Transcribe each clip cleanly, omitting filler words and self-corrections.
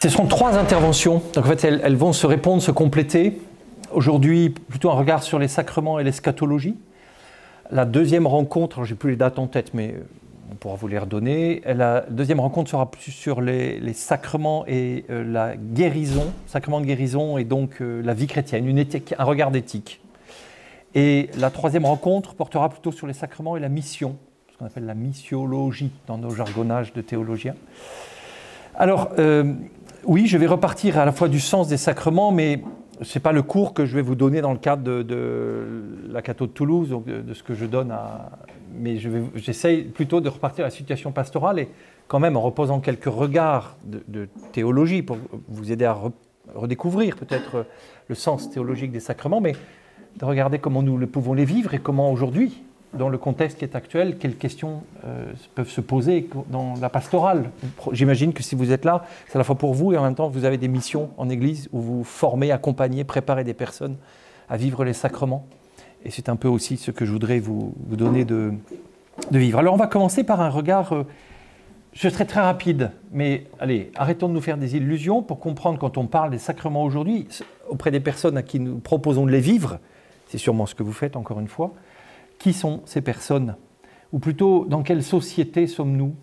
Ce sont 3 interventions, donc en fait elles vont se répondre, se compléter. Aujourd'hui, plutôt un regard sur les sacrements et l'eschatologie. La deuxième rencontre, alors j'ai plus les dates en tête, mais on pourra vous les redonner. La deuxième rencontre sera plus sur les sacrements et la guérison, sacrement de guérison et donc la vie chrétienne, une éthique, un regard d'éthique. Et la troisième rencontre portera plutôt sur les sacrements et la mission, ce qu'on appelle la missiologie dans nos jargonnages de théologiens. Alors, oui, je vais repartir à la fois du sens des sacrements, mais ce n'est pas le cours que je vais vous donner dans le cadre de la Catho de Toulouse, donc de ce que je donne à... Mais j'essaye plutôt de repartir à la situation pastorale et quand même en reposant quelques regards de théologie pour vous aider à redécouvrir peut-être le sens théologique des sacrements, mais de regarder comment nous pouvons les vivre et comment aujourd'hui, dans le contexte qui est actuel, quelles questions peuvent se poser dans la pastorale. J'imagine que si vous êtes là, c'est à la fois pour vous et en même temps vous avez des missions en Église où vous formez, accompagnez, préparez des personnes à vivre les sacrements. Et c'est un peu aussi ce que je voudrais vous donner de vivre. Alors on va commencer par un regard, je serai très rapide, mais allez, arrêtons de nous faire des illusions pour comprendre quand on parle des sacrements aujourd'hui, auprès des personnes à qui nous proposons de les vivre, c'est sûrement ce que vous faites encore une fois. Qui sont ces personnes? Ou plutôt, dans quelle société sommes-nous?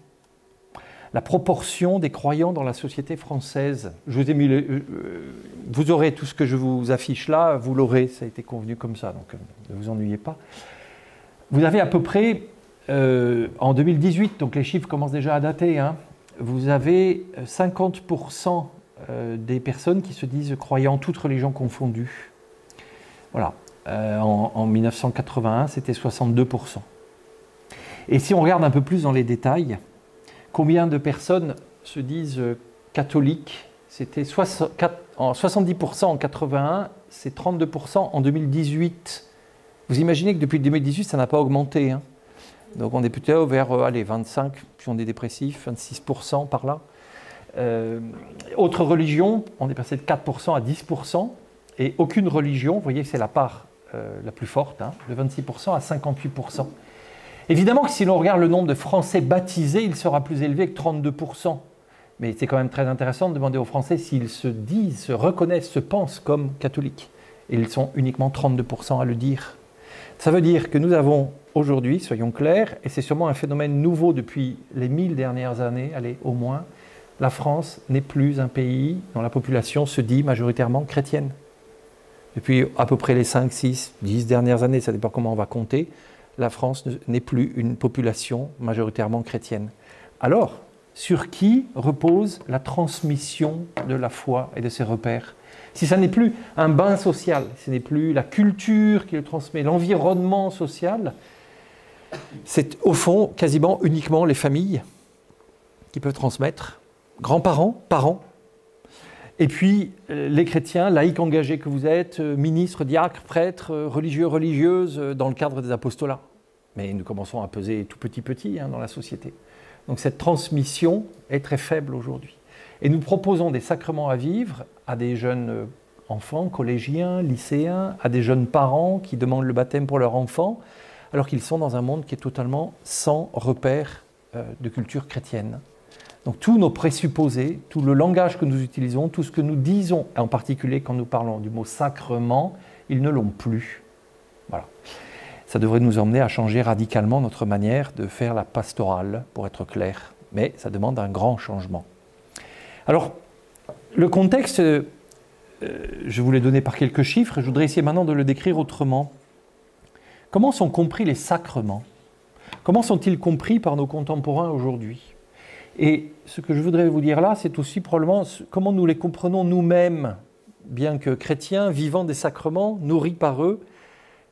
La proportion des croyants dans la société française. Je vous ai mis vous aurez tout ce que je vous affiche là, vous l'aurez, ça a été convenu comme ça, donc ne vous ennuyez pas. Vous avez à peu près, en 2018, donc les chiffres commencent déjà à dater, hein, vous avez 50% des personnes qui se disent croyants, toutes religions confondues. Voilà. En 1981, c'était 62%. Et si on regarde un peu plus dans les détails, combien de personnes se disent catholiques? C'était 70% en 81, c'est 32% en 2018. Vous imaginez que depuis 2018, ça n'a pas augmenté. Hein. Donc on est plutôt vers 25, puis on est dépressif, 26% par là. Autre religion, on est passé de 4% à 10%. Et aucune religion, vous voyez que c'est la part la plus forte, hein, de 26% à 58%. Évidemment que si l'on regarde le nombre de Français baptisés, il sera plus élevé que 32%. Mais c'est quand même très intéressant de demander aux Français s'ils se disent, se reconnaissent, se pensent comme catholiques. Et ils sont uniquement 32% à le dire. Ça veut dire que nous avons aujourd'hui, soyons clairs, et c'est sûrement un phénomène nouveau depuis les 1000 dernières années, allez, au moins, la France n'est plus un pays dont la population se dit majoritairement chrétienne. Depuis à peu près les 5, 6, 10 dernières années, ça dépend comment on va compter, la France n'est plus une population majoritairement chrétienne. Alors, sur qui repose la transmission de la foi et de ses repères? Si ça n'est plus un bain social, ce n'est plus la culture qui le transmet, l'environnement social, c'est au fond quasiment uniquement les familles qui peuvent transmettre, grands-parents, parents, et puis les chrétiens, laïcs engagés que vous êtes, ministres, diacres, prêtres, religieux, religieuses, dans le cadre des apostolats. Mais nous commençons à peser tout petit hein, dans la société. Donc cette transmission est très faible aujourd'hui. Et nous proposons des sacrements à vivre à des jeunes enfants, collégiens, lycéens, à des jeunes parents qui demandent le baptême pour leur enfant, alors qu'ils sont dans un monde qui est totalement sans repère de culture chrétienne. Donc tous nos présupposés, tout le langage que nous utilisons, tout ce que nous disons, en particulier quand nous parlons du mot sacrement, ils ne l'ont plus. Voilà. Ça devrait nous emmener à changer radicalement notre manière de faire la pastorale, pour être clair. Mais ça demande un grand changement. Alors, le contexte, je vous l'ai donné par quelques chiffres, je voudrais essayer maintenant de le décrire autrement. Comment sont compris les sacrements? Comment sont-ils compris par nos contemporains aujourd'hui? Et ce que je voudrais vous dire là, c'est aussi probablement comment nous les comprenons nous-mêmes, bien que chrétiens, vivant des sacrements, nourris par eux.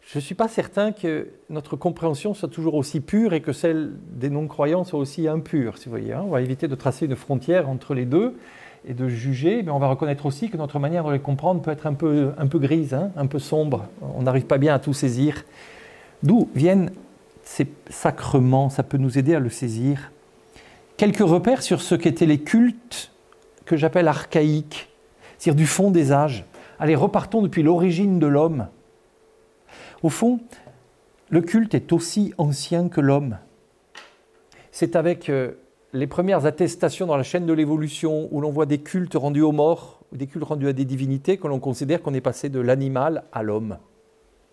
Je ne suis pas certain que notre compréhension soit toujours aussi pure et que celle des non-croyants soit aussi impure, si vous voyez. On va éviter de tracer une frontière entre les deux et de juger, mais on va reconnaître aussi que notre manière de les comprendre peut être un peu grise, hein, un peu sombre. On n'arrive pas bien à tout saisir. D'où viennent ces sacrements? Ça peut nous aider à le saisir. Quelques repères sur ce qu'étaient les cultes que j'appelle archaïques, c'est-à-dire du fond des âges. Allez, repartons depuis l'origine de l'homme. Au fond, le culte est aussi ancien que l'homme. C'est avec les premières attestations dans la chaîne de l'évolution où l'on voit des cultes rendus aux morts, ou des cultes rendus à des divinités, que l'on considère qu'on est passé de l'animal à l'homme.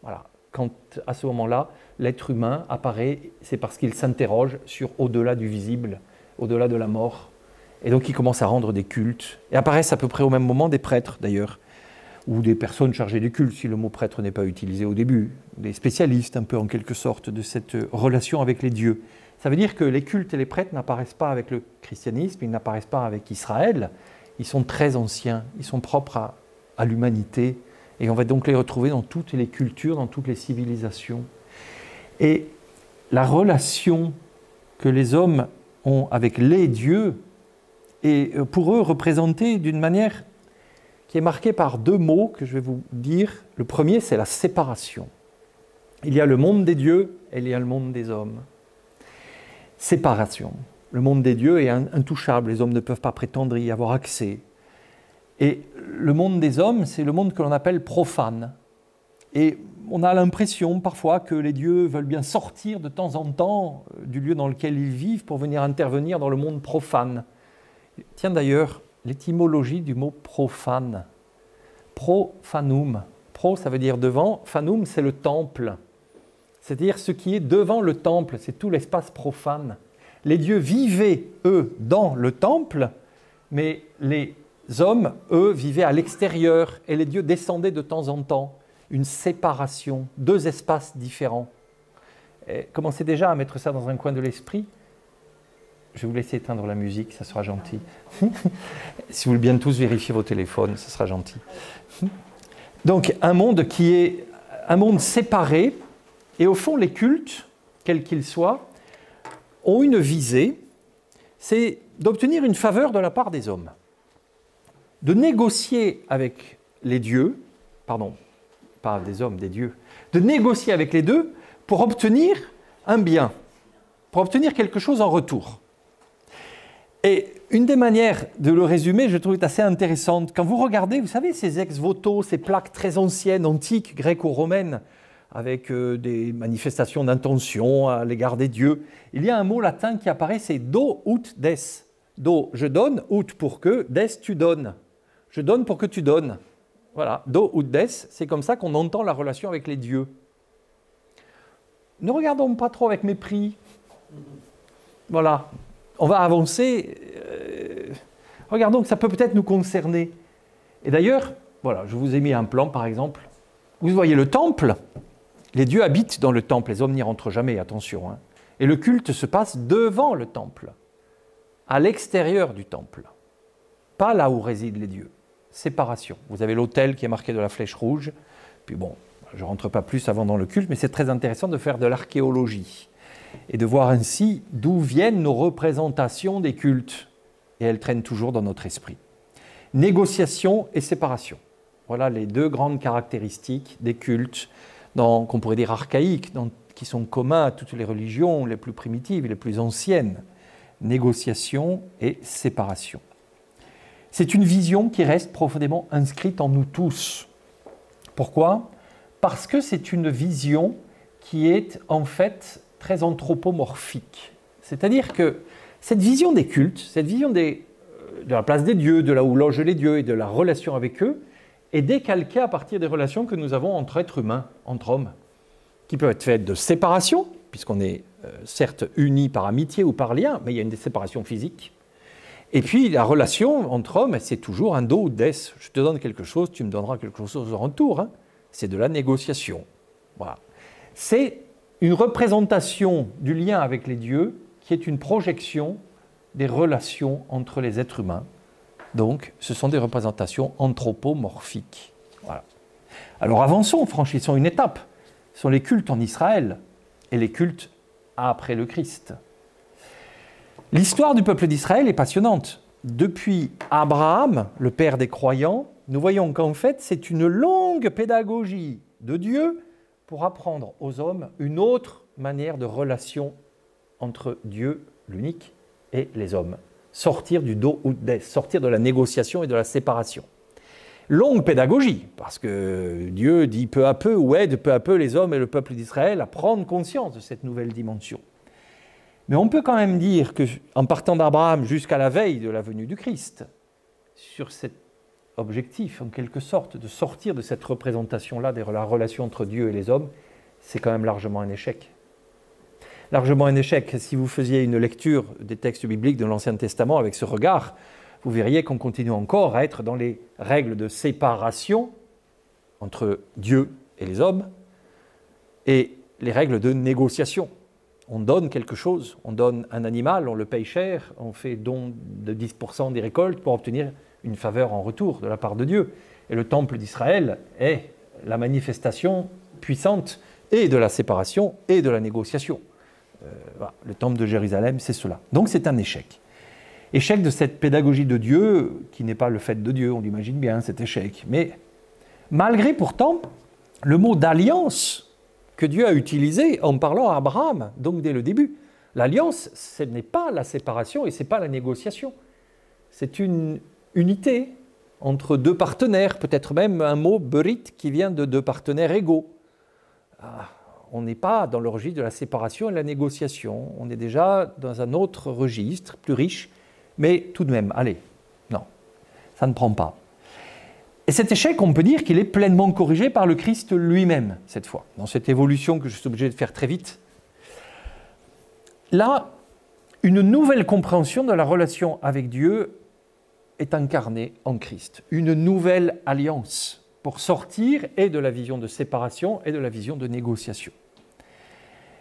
Voilà. Quand à ce moment-là, l'être humain apparaît, c'est parce qu'il s'interroge sur au-delà du visible, au-delà de la mort. Et donc il commence à rendre des cultes. Et apparaissent à peu près au même moment des prêtres d'ailleurs, ou des personnes chargées du culte, si le mot prêtre n'est pas utilisé au début, des spécialistes un peu en quelque sorte de cette relation avec les dieux. Ça veut dire que les cultes et les prêtres n'apparaissent pas avec le christianisme, ils n'apparaissent pas avec Israël, ils sont très anciens, ils sont propres à l'humanité, et on va donc les retrouver dans toutes les cultures, dans toutes les civilisations. Et la relation que les hommes ont avec les dieux est pour eux représentée d'une manière qui est marquée par deux mots que je vais vous dire. Le premier, c'est la séparation. Il y a le monde des dieux et il y a le monde des hommes. Séparation. Le monde des dieux est intouchable, les hommes ne peuvent pas prétendre y avoir accès. Et le monde des hommes, c'est le monde que l'on appelle profane. Et on a l'impression parfois que les dieux veulent bien sortir de temps en temps du lieu dans lequel ils vivent pour venir intervenir dans le monde profane. Tiens d'ailleurs, l'étymologie du mot profane. Profanum. Pro, ça veut dire devant. Fanum, c'est le temple. C'est-à-dire ce qui est devant le temple, c'est tout l'espace profane. Les dieux vivaient, eux, dans le temple, mais les hommes, eux, vivaient à l'extérieur, et les dieux descendaient de temps en temps. Une séparation, deux espaces différents. Et commencez déjà à mettre ça dans un coin de l'esprit. Je vais vous laisser éteindre la musique, ça sera gentil. Si vous voulez bien tous vérifier vos téléphones, ça sera gentil. Donc, un monde qui est un monde séparé, et au fond, les cultes, quels qu'ils soient, ont une visée, c'est d'obtenir une faveur de la part des hommes. De négocier avec les dieux, pardon, pas des hommes, des dieux, de négocier avec les dieux pour obtenir un bien, pour obtenir quelque chose en retour. Et une des manières de le résumer, je trouve, est assez intéressante. Quand vous regardez, vous savez, ces ex-voto, ces plaques très anciennes, antiques, gréco-romaines, avec des manifestations d'intention à l'égard des dieux, il y a un mot latin qui apparaît, c'est do ut des. Do, je donne, ut pour que, des, tu donnes. Je donne pour que tu donnes. Voilà, do ut des, c'est comme ça qu'on entend la relation avec les dieux. Ne regardons pas trop avec mépris. Voilà, on va avancer. Regardons que ça peut peut-être nous concerner. Et d'ailleurs, voilà, je vous ai mis un plan par exemple. Vous voyez le temple, les dieux habitent dans le temple, les hommes n'y rentrent jamais, attention. Hein. Et le culte se passe devant le temple, à l'extérieur du temple, pas là où résident les dieux. Séparation. Vous avez l'autel qui est marqué de la flèche rouge. Puis bon, je ne rentre pas plus avant dans le culte, mais c'est très intéressant de faire de l'archéologie et de voir ainsi d'où viennent nos représentations des cultes. Et elles traînent toujours dans notre esprit. Négociation et séparation. Voilà les deux grandes caractéristiques des cultes, qu'on pourrait dire archaïques, qui sont communs à toutes les religions les plus primitives et les plus anciennes. Négociation et séparation. C'est une vision qui reste profondément inscrite en nous tous. Pourquoi ? Parce que c'est une vision qui est en fait très anthropomorphique. C'est-à-dire que cette vision des cultes, cette vision de la place des dieux, de là où logent les dieux et de la relation avec eux, est décalquée à partir des relations que nous avons entre êtres humains, entre hommes, qui peuvent être faites de séparation, puisqu'on est certes unis par amitié ou par lien, mais il y a une séparation physique. Et puis la relation entre hommes, c'est toujours un do ou des. Je te donne quelque chose, tu me donneras quelque chose en retour. Hein. C'est de la négociation. Voilà. C'est une représentation du lien avec les dieux qui est une projection des relations entre les êtres humains. Donc, ce sont des représentations anthropomorphiques. Voilà. Alors avançons, franchissons une étape. Ce sont les cultes en Israël et les cultes après le Christ. L'histoire du peuple d'Israël est passionnante. Depuis Abraham, le père des croyants, nous voyons qu'en fait, c'est une longue pédagogie de Dieu pour apprendre aux hommes une autre manière de relation entre Dieu, l'unique, et les hommes. Sortir du do ut des, sortir de la négociation et de la séparation. Longue pédagogie, parce que Dieu dit peu à peu, ou aide peu à peu les hommes et le peuple d'Israël à prendre conscience de cette nouvelle dimension. Mais on peut quand même dire qu'en partant d'Abraham jusqu'à la veille de la venue du Christ, sur cet objectif, en quelque sorte, de sortir de cette représentation-là de la relation entre Dieu et les hommes, c'est quand même largement un échec. Largement un échec. Si vous faisiez une lecture des textes bibliques de l'Ancien Testament avec ce regard, vous verriez qu'on continue encore à être dans les règles de séparation entre Dieu et les hommes et les règles de négociation. On donne quelque chose, on donne un animal, on le paye cher, on fait don de 10% des récoltes pour obtenir une faveur en retour de la part de Dieu. Et le temple d'Israël est la manifestation puissante et de la séparation et de la négociation. Voilà, le temple de Jérusalem, c'est cela. Donc c'est un échec. Échec de cette pédagogie de Dieu, qui n'est pas le fait de Dieu, on l'imagine bien, cet échec. Mais malgré pourtant le mot d'alliance que Dieu a utilisé en parlant à Abraham, donc dès le début. L'alliance, ce n'est pas la séparation et ce n'est pas la négociation. C'est une unité entre deux partenaires, peut-être même un mot berit qui vient de deux partenaires égaux. On n'est pas dans le registre de la séparation et de la négociation, on est déjà dans un autre registre, plus riche, mais tout de même, allez, non, ça ne prend pas. Et cet échec, on peut dire qu'il est pleinement corrigé par le Christ lui-même, cette fois, dans cette évolution que je suis obligé de faire très vite. Là, une nouvelle compréhension de la relation avec Dieu est incarnée en Christ, une nouvelle alliance pour sortir et de la vision de séparation et de la vision de négociation.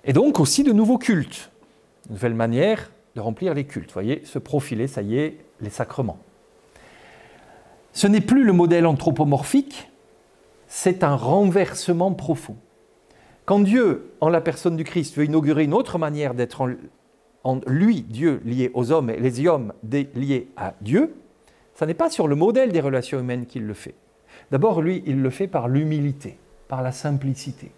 Et donc aussi de nouveaux cultes, une nouvelle manière de remplir les cultes. Vous voyez, se profiler, ça y est, les sacrements. Ce n'est plus le modèle anthropomorphique, c'est un renversement profond. Quand Dieu, en la personne du Christ, veut inaugurer une autre manière d'être en lui, Dieu lié aux hommes, et les hommes liés à Dieu, ça n'est pas sur le modèle des relations humaines qu'il le fait. D'abord, lui, il le fait par l'humilité, par la simplicité,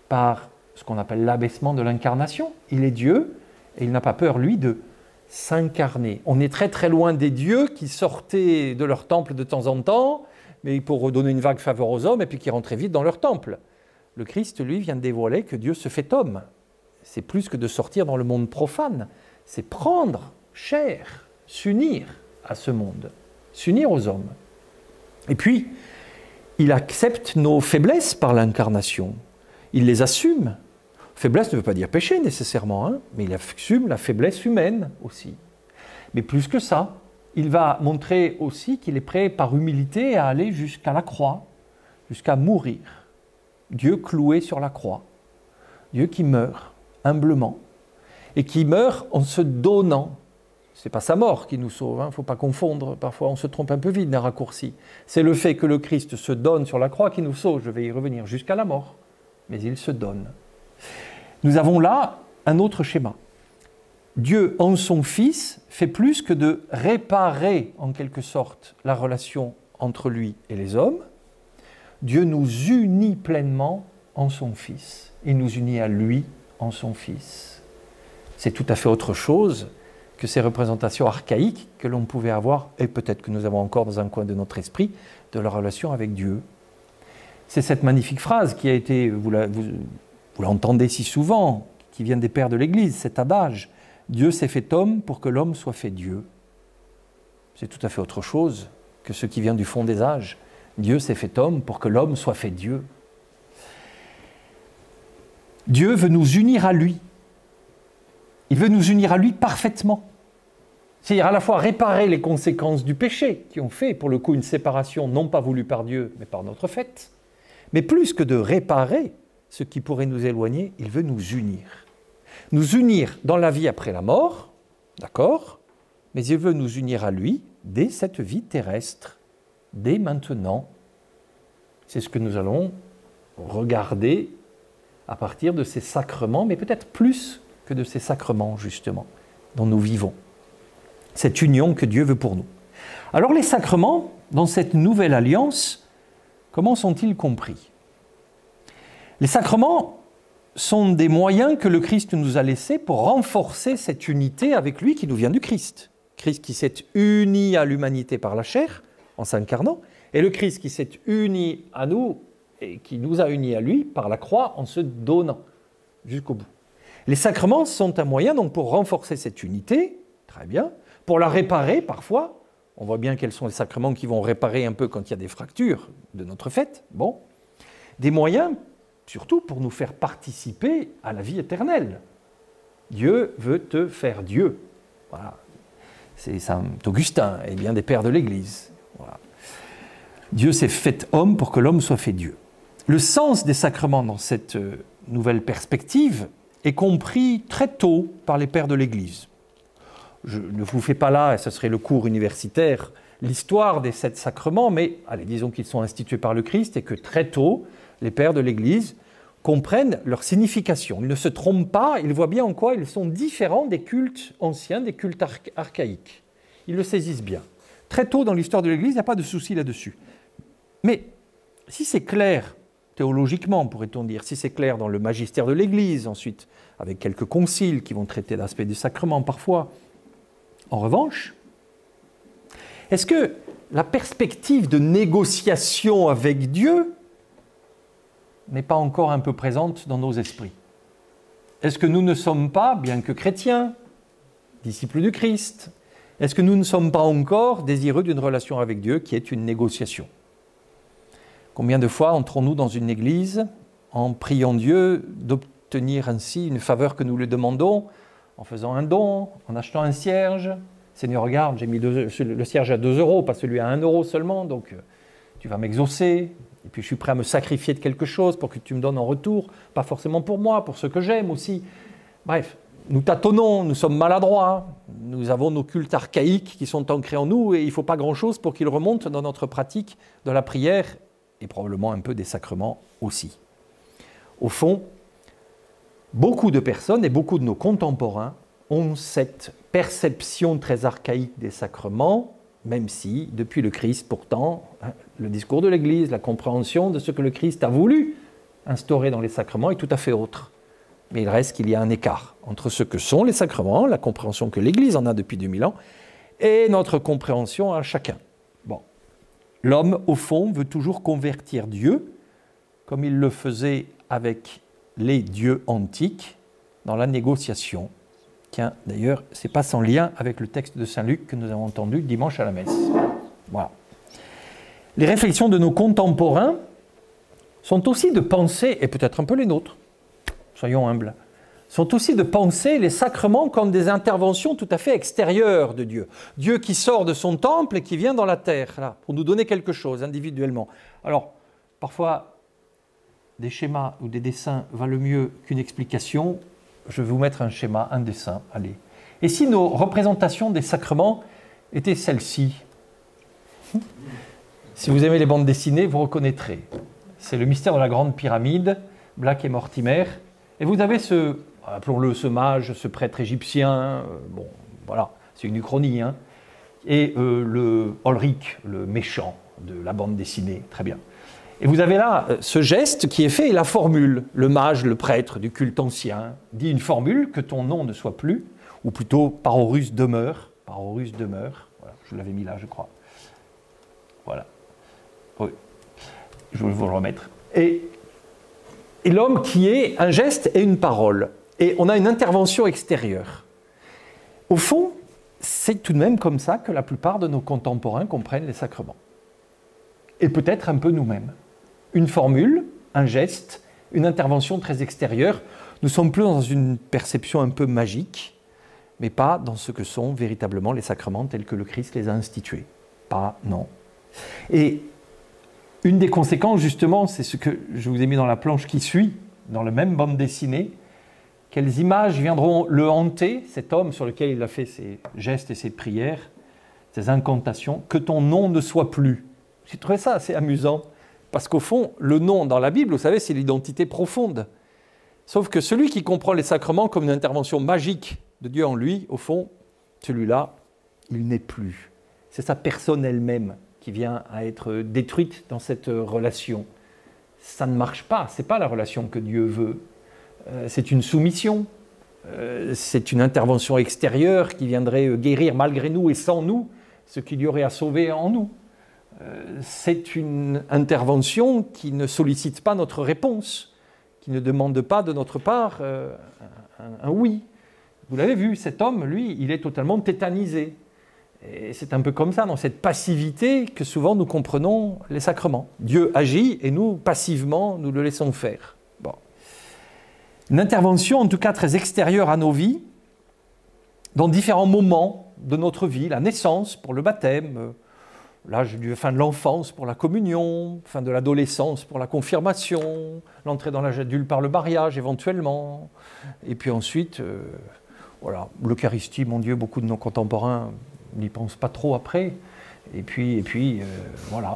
par ce qu'on appelle l'abaissement de l'incarnation. Il est Dieu et il n'a pas peur, lui, de s'incarner. On est très très loin des dieux qui sortaient de leur temple de temps en temps, mais pour donner une vague faveur aux hommes et puis qui rentraient vite dans leur temple. Le Christ, lui, vient de dévoiler que Dieu se fait homme. C'est plus que de sortir dans le monde profane, c'est prendre chair, s'unir à ce monde, s'unir aux hommes. Et puis, il accepte nos faiblesses par l'incarnation. Il les assume. Faiblesse ne veut pas dire péché nécessairement, hein, mais il assume la faiblesse humaine aussi. Mais plus que ça, il va montrer aussi qu'il est prêt par humilité à aller jusqu'à la croix, jusqu'à mourir. Dieu cloué sur la croix. Dieu qui meurt humblement et qui meurt en se donnant. Ce n'est pas sa mort qui nous sauve, il ne faut pas confondre, parfois on se trompe un peu vite d'un raccourci. C'est le fait que le Christ se donne sur la croix qui nous sauve, je vais y revenir, jusqu'à la mort, mais il se donne. Nous avons là un autre schéma. Dieu, en son Fils, fait plus que de réparer, en quelque sorte, la relation entre lui et les hommes. Dieu nous unit pleinement en son Fils. Il nous unit à lui en son Fils. C'est tout à fait autre chose que ces représentations archaïques que l'on pouvait avoir, et peut-être que nous avons encore dans un coin de notre esprit, de la relation avec Dieu. C'est cette magnifique phrase qui a été, vous l'entendez si souvent, qui vient des pères de l'Église, cet adage « Dieu s'est fait homme pour que l'homme soit fait Dieu ». C'est tout à fait autre chose que ce qui vient du fond des âges. Dieu s'est fait homme pour que l'homme soit fait Dieu. Dieu veut nous unir à lui. Il veut nous unir à lui parfaitement. C'est-à-dire à la fois réparer les conséquences du péché qui ont fait pour le coup une séparation non pas voulue par Dieu mais par notre fait. Mais plus que de réparer ce qui pourrait nous éloigner, il veut nous unir. Nous unir dans la vie après la mort, d'accord, mais il veut nous unir à lui dès cette vie terrestre, dès maintenant. C'est ce que nous allons regarder à partir de ces sacrements, mais peut-être plus que de ces sacrements, justement, dont nous vivons. Cette union que Dieu veut pour nous. Alors les sacrements, dans cette nouvelle alliance, comment sont-ils compris? Les sacrements sont des moyens que le Christ nous a laissés pour renforcer cette unité avec lui qui nous vient du Christ. Christ qui s'est uni à l'humanité par la chair, en s'incarnant, et le Christ qui s'est uni à nous et qui nous a unis à lui par la croix en se donnant jusqu'au bout. Les sacrements sont un moyen donc pour renforcer cette unité, très bien, pour la réparer parfois. On voit bien quels sont les sacrements qui vont réparer un peu quand il y a des fractures de notre fête. Bon. Des moyens, surtout pour nous faire participer à la vie éternelle. Dieu veut te faire Dieu. Voilà. C'est Saint Augustin et bien des pères de l'Église. Voilà. Dieu s'est fait homme pour que l'homme soit fait Dieu. Le sens des sacrements dans cette nouvelle perspective est compris très tôt par les pères de l'Église. Je ne vous fais pas là, et ce serait le cours universitaire, l'histoire des 7 sacrements, mais allez, disons qu'ils sont institués par le Christ et que très tôt, les pères de l'Église comprennent leur signification. Ils ne se trompent pas, ils voient bien en quoi ils sont différents des cultes anciens, des cultes archaïques. Ils le saisissent bien. Très tôt dans l'histoire de l'Église, il n'y a pas de souci là-dessus. Mais si c'est clair, théologiquement pourrait-on dire, si c'est clair dans le magistère de l'Église, ensuite, avec quelques conciles qui vont traiter l'aspect du sacrement parfois, en revanche, est-ce que la perspective de négociation avec Dieu n'est pas encore un peu présente dans nos esprits? Est-ce que nous ne sommes pas, bien que chrétiens, disciples du Christ, est-ce que nous ne sommes pas encore désireux d'une relation avec Dieu qui est une négociation? Combien de fois entrons-nous dans une église en priant Dieu d'obtenir ainsi une faveur que nous lui demandons, en faisant un don, en achetant un cierge? Seigneur, regarde, j'ai mis le cierge à 2 €, pas celui à 1 € seulement, donc tu vas m'exaucer, et puis je suis prêt à me sacrifier de quelque chose pour que tu me donnes en retour, pas forcément pour moi, pour ceux que j'aime aussi. Bref, nous tâtonnons, nous sommes maladroits, nous avons nos cultes archaïques qui sont ancrés en nous, et il ne faut pas grand-chose pour qu'ils remontent dans notre pratique de la prière, et probablement un peu des sacrements aussi. Au fond, beaucoup de personnes et beaucoup de nos contemporains ont cette perception très archaïque des sacrements, même si, depuis le Christ, pourtant, le discours de l'Église, la compréhension de ce que le Christ a voulu instaurer dans les sacrements est tout à fait autre. Mais il reste qu'il y a un écart entre ce que sont les sacrements, la compréhension que l'Église en a depuis 2000 ans, et notre compréhension à chacun. Bon. L'homme, au fond, veut toujours convertir Dieu, comme il le faisait avec les dieux antiques, dans la négociation. Tiens, d'ailleurs, ce n'est pas sans lien avec le texte de Saint Luc que nous avons entendu dimanche à la messe. Voilà. Les réflexions de nos contemporains sont aussi de penser, et peut-être un peu les nôtres, soyons humbles, sont aussi de penser les sacrements comme des interventions tout à fait extérieures de Dieu. Dieu qui sort de son temple et qui vient dans la terre, là, pour nous donner quelque chose individuellement. Alors, parfois, des schémas ou des dessins valent mieux qu'une explication. Je vais vous mettre un schéma, un dessin, allez. Et si nos représentations des sacrements étaient celles-ci? Si vous aimez les bandes dessinées, vous reconnaîtrez. C'est le mystère de la Grande Pyramide, Black et Mortimer. Et vous avez ce, appelons-le ce mage, ce prêtre égyptien, bon, voilà, c'est une uchronie, hein, et le Ulrich, le méchant de la bande dessinée, très bien. Et vous avez là ce geste qui est fait et la formule. Le mage, le prêtre du culte ancien, dit une formule, que ton nom ne soit plus, ou plutôt par Horus demeure. Par Horus demeure. Voilà, je l'avais mis là, je crois. Voilà. Oui. Je vais vous le remettre. Et l'homme qui est un geste et une parole. Et on a une intervention extérieure. Au fond, c'est tout de même comme ça que la plupart de nos contemporains comprennent les sacrements. Et peut-être un peu nous-mêmes. Une formule, un geste, une intervention très extérieure. Nous sommes plus dans une perception un peu magique, mais pas dans ce que sont véritablement les sacrements tels que le Christ les a institués. Pas, non. Et une des conséquences, justement, c'est ce que je vous ai mis dans la planche qui suit, dans la même bande dessinée. Quelles images viendront le hanter, cet homme sur lequel il a fait ses gestes et ses prières, ses incantations, que ton nom ne soit plus. J'ai trouvé ça assez amusant, parce qu'au fond, le nom dans la Bible, vous savez, c'est l'identité profonde. Sauf que celui qui comprend les sacrements comme une intervention magique de Dieu en lui, au fond, celui-là, il n'est plus. C'est sa personne elle-même qui vient à être détruite dans cette relation. Ça ne marche pas, ce n'est pas la relation que Dieu veut. C'est une soumission, c'est une intervention extérieure qui viendrait guérir malgré nous et sans nous ce qu'il y aurait à sauver en nous. C'est une intervention qui ne sollicite pas notre réponse, qui ne demande pas de notre part un oui. Vous l'avez vu, cet homme, lui, il est totalement tétanisé. Et c'est un peu comme ça, dans cette passivité, que souvent nous comprenons les sacrements. Dieu agit et nous, passivement, nous le laissons faire. Bon. Une intervention, en tout cas très extérieure à nos vies, dans différents moments de notre vie, la naissance pour le baptême, l'âge de fin de l'enfance pour la communion, fin de l'adolescence pour la confirmation, l'entrée dans l'âge adulte par le mariage éventuellement, et puis ensuite, voilà, l'Eucharistie, mon Dieu, beaucoup de nos contemporains n'y pensent pas trop après, et puis voilà.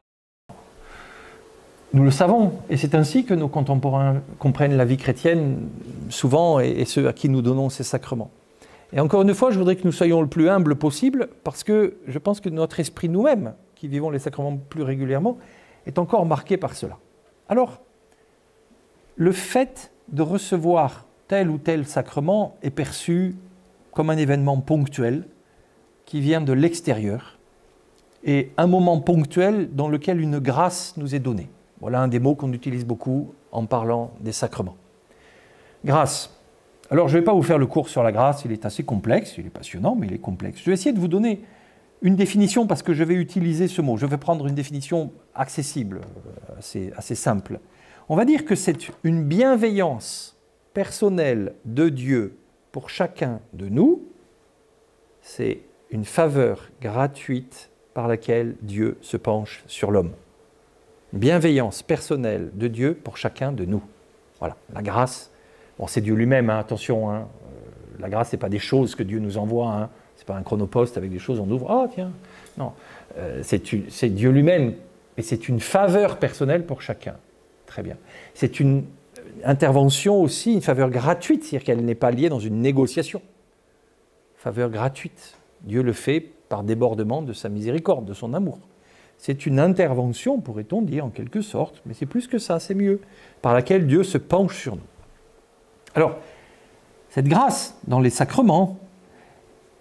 Nous le savons, et c'est ainsi que nos contemporains comprennent la vie chrétienne souvent, et ceux à qui nous donnons ces sacrements. Et encore une fois, je voudrais que nous soyons le plus humbles possible, parce que je pense que notre esprit nous-mêmes, qui vivons les sacrements plus régulièrement, est encore marqué par cela. Alors, le fait de recevoir tel ou tel sacrement est perçu comme un événement ponctuel qui vient de l'extérieur et un moment ponctuel dans lequel une grâce nous est donnée. Voilà un des mots qu'on utilise beaucoup en parlant des sacrements. Grâce. Alors, je ne vais pas vous faire le cours sur la grâce, il est assez complexe, il est passionnant, mais il est complexe. Je vais essayer de vous donner une définition parce que je vais utiliser ce mot. Je vais prendre une définition accessible, assez simple. On va dire que c'est une bienveillance personnelle de Dieu pour chacun de nous. C'est une faveur gratuite par laquelle Dieu se penche sur l'homme. Une bienveillance personnelle de Dieu pour chacun de nous. Voilà, la grâce. Bon, c'est Dieu lui-même, hein, attention. Hein. La grâce, ce n'est pas des choses que Dieu nous envoie. Hein. Ce n'est pas un chronopost avec des choses, on ouvre. Ah, tiens. Non, c'est Dieu lui-même. Et c'est une faveur personnelle pour chacun. Très bien. C'est une intervention aussi, une faveur gratuite, c'est-à-dire qu'elle n'est pas liée dans une négociation. Faveur gratuite. Dieu le fait par débordement de sa miséricorde, de son amour. C'est une intervention, pourrait-on dire, en quelque sorte, mais c'est plus que ça, c'est mieux, par laquelle Dieu se penche sur nous. Alors, cette grâce dans les sacrements,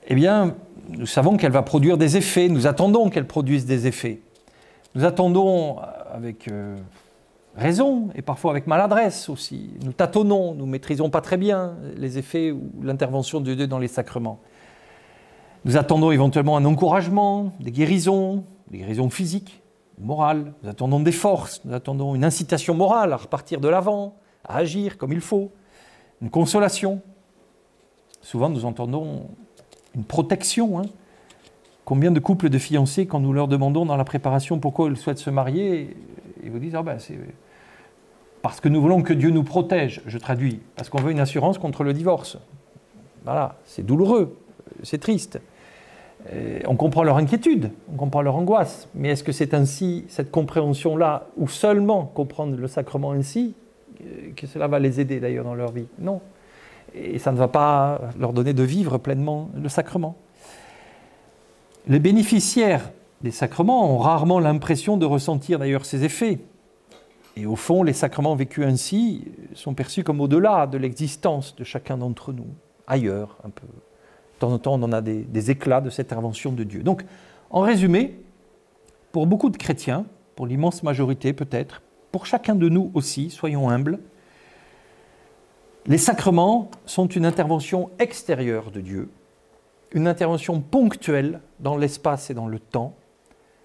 eh bien, nous savons qu'elle va produire des effets, nous attendons qu'elle produise des effets. Nous attendons avec raison et parfois avec maladresse aussi. Nous tâtonnons, nous ne maîtrisons pas très bien les effets ou l'intervention de Dieu dans les sacrements. Nous attendons éventuellement un encouragement, des guérisons physiques, morales. Nous attendons des forces, nous attendons une incitation morale à repartir de l'avant, à agir comme il faut, une consolation. Souvent, nous entendons une protection. Hein. Combien de couples de fiancés, quand nous leur demandons dans la préparation pourquoi ils souhaitent se marier, ils vous disent « Ah ben, c'est parce que nous voulons que Dieu nous protège », je traduis, parce qu'on veut une assurance contre le divorce. Voilà, c'est douloureux, c'est triste. On comprend leur inquiétude, on comprend leur angoisse, mais est-ce que c'est ainsi, cette compréhension-là, ou seulement comprendre le sacrement ainsi, que cela va les aider d'ailleurs dans leur vie? Non. Et ça ne va pas leur donner de vivre pleinement le sacrement. Les bénéficiaires des sacrements ont rarement l'impression de ressentir d'ailleurs ces effets. Et au fond, les sacrements vécus ainsi sont perçus comme au-delà de l'existence de chacun d'entre nous, ailleurs un peu. De temps en temps, on en a des éclats de cette intervention de Dieu. Donc, en résumé, pour beaucoup de chrétiens, pour l'immense majorité peut-être, pour chacun de nous aussi, soyons humbles, les sacrements sont une intervention extérieure de Dieu, une intervention ponctuelle dans l'espace et dans le temps.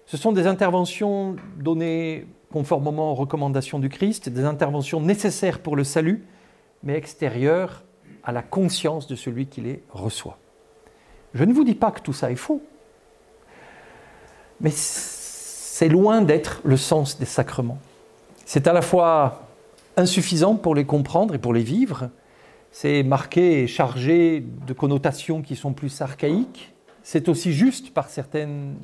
Ce sont des interventions données conformément aux recommandations du Christ, des interventions nécessaires pour le salut, mais extérieures à la conscience de celui qui les reçoit. Je ne vous dis pas que tout ça est faux, mais c'est loin d'être le sens des sacrements. C'est à la fois insuffisant pour les comprendre et pour les vivre, c'est marqué et chargé de connotations qui sont plus archaïques, c'est aussi juste par certains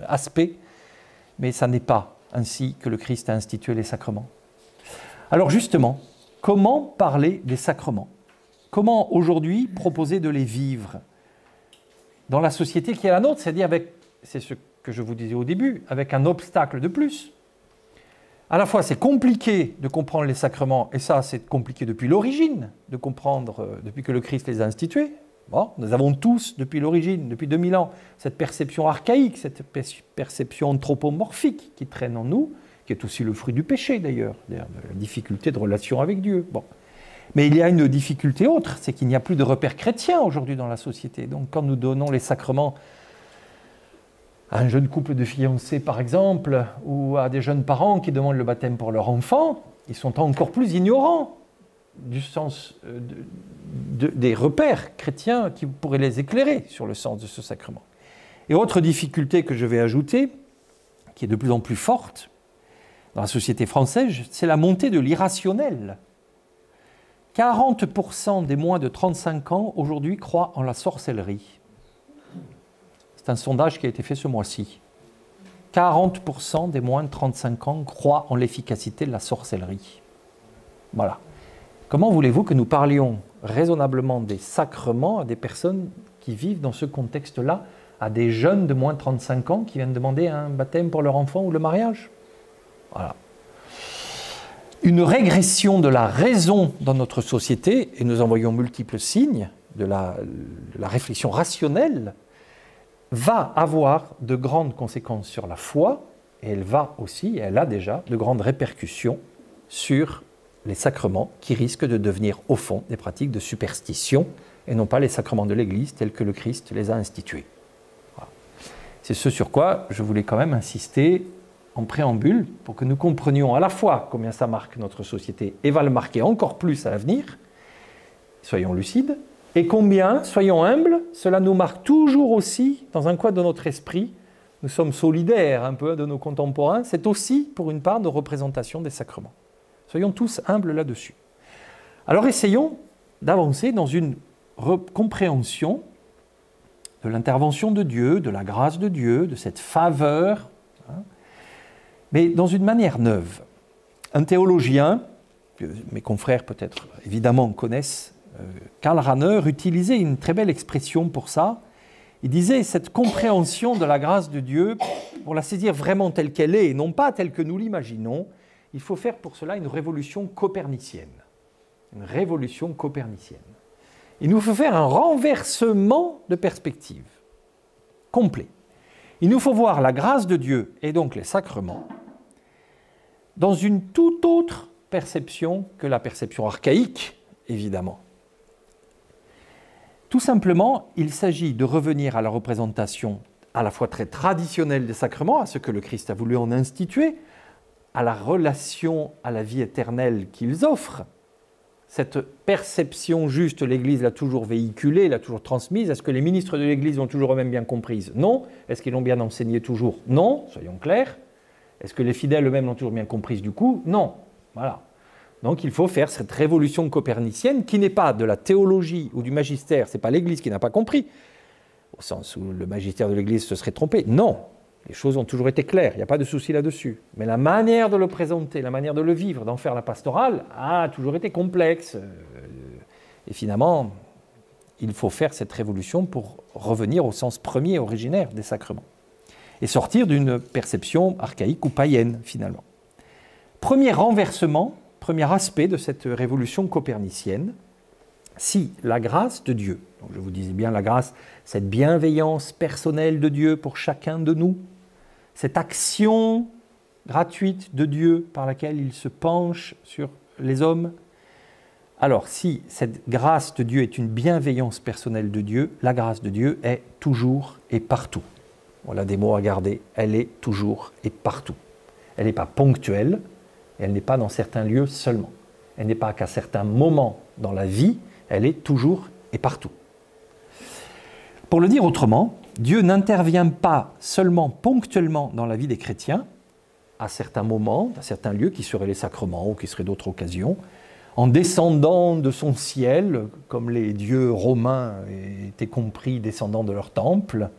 aspects, mais ça n'est pas ainsi que le Christ a institué les sacrements. Alors justement, comment parler des sacrements ? Comment aujourd'hui proposer de les vivre dans la société qui est la nôtre, c'est-à-dire avec, c'est ce que je vous disais au début, avec un obstacle de plus. À la fois, c'est compliqué de comprendre les sacrements, et ça, c'est compliqué depuis l'origine, de comprendre, depuis que le Christ les a institués. Bon, nous avons tous, depuis l'origine, depuis 2000 ans, cette perception archaïque, cette perception anthropomorphique qui traîne en nous, qui est aussi le fruit du péché d'ailleurs, de la difficulté de relation avec Dieu. Bon. Mais il y a une difficulté autre, c'est qu'il n'y a plus de repères chrétiens aujourd'hui dans la société. Donc quand nous donnons les sacrements à un jeune couple de fiancés par exemple, ou à des jeunes parents qui demandent le baptême pour leur enfant, ils sont encore plus ignorants du sens des repères chrétiens qui pourraient les éclairer sur le sens de ce sacrement. Et autre difficulté que je vais ajouter, qui est de plus en plus forte dans la société française, c'est la montée de l'irrationnel. 40% des moins de 35 ans aujourd'hui croient en la sorcellerie. C'est un sondage qui a été fait ce mois-ci. 40% des moins de 35 ans croient en l'efficacité de la sorcellerie. Voilà. Comment voulez-vous que nous parlions raisonnablement des sacrements à des personnes qui vivent dans ce contexte-là, à des jeunes de moins de 35 ans qui viennent demander un baptême pour leur enfant ou le mariage? Voilà. Une régression de la raison dans notre société, et nous en voyons multiples signes de la réflexion rationnelle, va avoir de grandes conséquences sur la foi, et elle va aussi, et elle a déjà, de grandes répercussions sur les sacrements qui risquent de devenir, au fond, des pratiques de superstition, et non pas les sacrements de l'Église tels que le Christ les a institués. Voilà. C'est ce sur quoi je voulais quand même insister en préambule, pour que nous comprenions à la fois combien ça marque notre société, et va le marquer encore plus à l'avenir, soyons lucides, et combien, soyons humbles, cela nous marque toujours aussi, dans un coin de notre esprit, nous sommes solidaires un peu de nos contemporains, c'est aussi, pour une part, nos représentations des sacrements. Soyons tous humbles là-dessus. Alors essayons d'avancer dans une compréhension de l'intervention de Dieu, de la grâce de Dieu, de cette faveur, mais dans une manière neuve. Un théologien, que mes confrères peut-être évidemment connaissent, Karl Rahner, utilisait une très belle expression pour ça. Il disait cette compréhension de la grâce de Dieu, pour la saisir vraiment telle qu'elle est, et non pas telle que nous l'imaginons, il faut faire pour cela une révolution copernicienne. Une révolution copernicienne. Il nous faut faire un renversement de perspective, complet. Il nous faut voir la grâce de Dieu, et donc les sacrements, dans une toute autre perception que la perception archaïque, évidemment. Tout simplement, il s'agit de revenir à la représentation à la fois très traditionnelle des sacrements, à ce que le Christ a voulu en instituer, à la relation à la vie éternelle qu'ils offrent. Cette perception juste, l'Église l'a toujours véhiculée, l'a toujours transmise. Est-ce que les ministres de l'Église l'ont toujours eux-mêmes bien comprise? Non. Est-ce qu'ils l'ont bien enseigné toujours? Non, soyons clairs. Est-ce que les fidèles eux-mêmes l'ont toujours bien comprise du coup? Non. Voilà. Donc il faut faire cette révolution copernicienne qui n'est pas de la théologie ou du magistère, ce n'est pas l'Église qui n'a pas compris, au sens où le magistère de l'Église se serait trompé. Non, les choses ont toujours été claires, il n'y a pas de souci là-dessus. Mais la manière de le présenter, la manière de le vivre, d'en faire la pastorale, a toujours été complexe. Et finalement, il faut faire cette révolution pour revenir au sens premier, originaire des sacrements. Et sortir d'une perception archaïque ou païenne, finalement. Premier renversement, premier aspect de cette révolution copernicienne, si la grâce de Dieu, donc je vous disais bien la grâce, cette bienveillance personnelle de Dieu pour chacun de nous, cette action gratuite de Dieu par laquelle il se penche sur les hommes, alors si cette grâce de Dieu est une bienveillance personnelle de Dieu, la grâce de Dieu est toujours et partout. Voilà des mots à garder, elle est toujours et partout. Elle n'est pas ponctuelle, elle n'est pas dans certains lieux seulement. Elle n'est pas qu'à certains moments dans la vie, elle est toujours et partout. Pour le dire autrement, Dieu n'intervient pas seulement ponctuellement dans la vie des chrétiens, à certains moments, à certains lieux qui seraient les sacrements ou qui seraient d'autres occasions, en descendant de son ciel, comme les dieux romains étaient compris descendant de leur temple.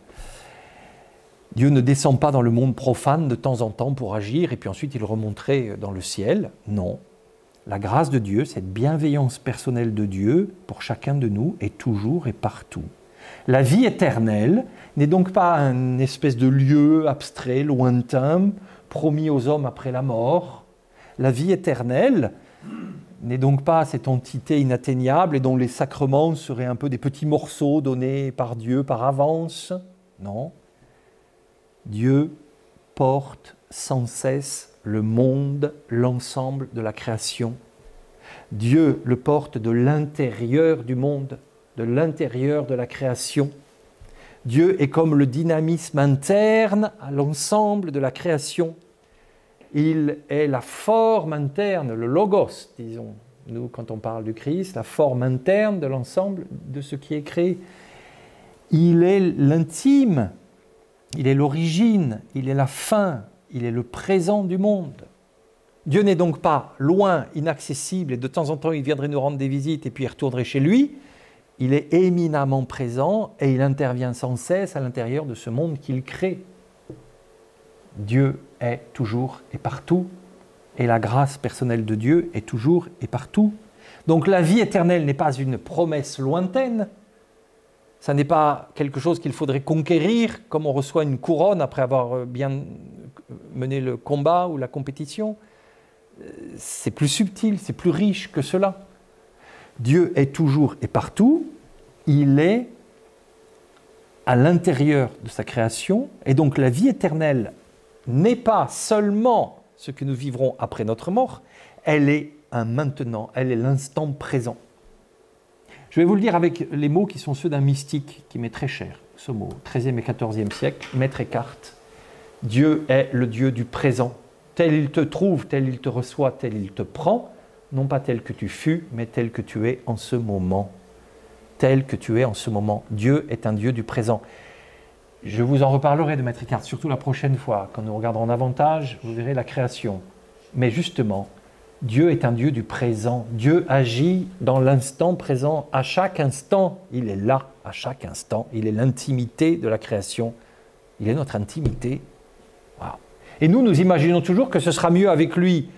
Dieu ne descend pas dans le monde profane de temps en temps pour agir et puis ensuite il remonterait dans le ciel. Non. La grâce de Dieu, cette bienveillance personnelle de Dieu pour chacun de nous est toujours et partout. La vie éternelle n'est donc pas une espèce de lieu abstrait, lointain, promis aux hommes après la mort. La vie éternelle n'est donc pas cette entité inatteignable et dont les sacrements seraient un peu des petits morceaux donnés par Dieu par avance. Non. Dieu porte sans cesse le monde, l'ensemble de la création. Dieu le porte de l'intérieur du monde, de l'intérieur de la création. Dieu est comme le dynamisme interne à l'ensemble de la création. Il est la forme interne, le logos, disons, nous quand on parle du Christ, la forme interne de l'ensemble de ce qui est créé. Il est l'intime, il est l'origine, il est la fin, il est le présent du monde. Dieu n'est donc pas loin, inaccessible, et de temps en temps il viendrait nous rendre des visites et puis il retournerait chez lui. Il est éminemment présent et il intervient sans cesse à l'intérieur de ce monde qu'il crée. Dieu est toujours et partout, et la grâce personnelle de Dieu est toujours et partout. Donc la vie éternelle n'est pas une promesse lointaine, ça n'est pas quelque chose qu'il faudrait conquérir, comme on reçoit une couronne après avoir bien mené le combat ou la compétition. C'est plus subtil, c'est plus riche que cela. Dieu est toujours et partout, il est à l'intérieur de sa création, et donc la vie éternelle n'est pas seulement ce que nous vivrons après notre mort, elle est un maintenant, elle est l'instant présent. Je vais vous le dire avec les mots qui sont ceux d'un mystique qui m'est très cher, ce mot, 13e et 14e siècle, Maître Eckhart. Dieu est le Dieu du présent. Tel il te trouve, tel il te reçoit, tel il te prend, non pas tel que tu fus, mais tel que tu es en ce moment. Tel que tu es en ce moment. Dieu est un Dieu du présent. Je vous en reparlerai de Maître Eckhart, surtout la prochaine fois, quand nous regarderons davantage, vous verrez la création. Mais justement, Dieu est un Dieu du présent. Dieu agit dans l'instant présent. À chaque instant, il est là. À chaque instant, il est l'intimité de la création. Il est notre intimité. Wow. Et nous imaginons toujours que ce sera mieux avec lui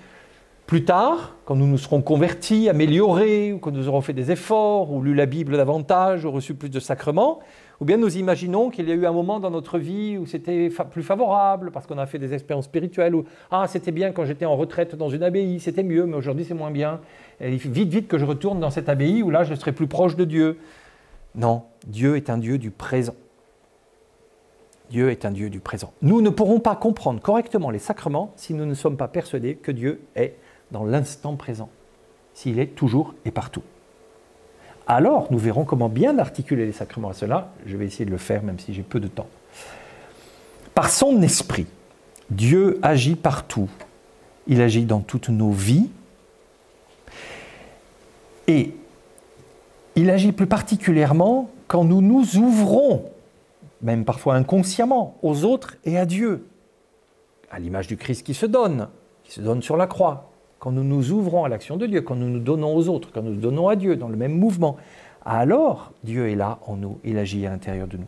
plus tard, quand nous nous serons convertis, améliorés, ou quand nous aurons fait des efforts, ou lu la Bible davantage, ou reçu plus de sacrements, ou bien nous imaginons qu'il y a eu un moment dans notre vie où c'était plus favorable, parce qu'on a fait des expériences spirituelles, ou « Ah, c'était bien quand j'étais en retraite dans une abbaye, c'était mieux, mais aujourd'hui c'est moins bien. Et vite que je retourne dans cette abbaye où là je serai plus proche de Dieu. » Non, Dieu est un Dieu du présent. Dieu est un Dieu du présent. Nous ne pourrons pas comprendre correctement les sacrements si nous ne sommes pas persuadés que Dieu est dans l'instant présent, s'il est toujours et partout. Alors, nous verrons comment bien articuler les sacrements à cela. Je vais essayer de le faire, même si j'ai peu de temps. Par son esprit, Dieu agit partout. Il agit dans toutes nos vies. Et il agit plus particulièrement quand nous nous ouvrons, même parfois inconsciemment, aux autres et à Dieu. À l'image du Christ qui se donne sur la croix. Quand nous nous ouvrons à l'action de Dieu, quand nous nous donnons aux autres, quand nous nous donnons à Dieu dans le même mouvement, alors Dieu est là en nous, il agit à l'intérieur de nous.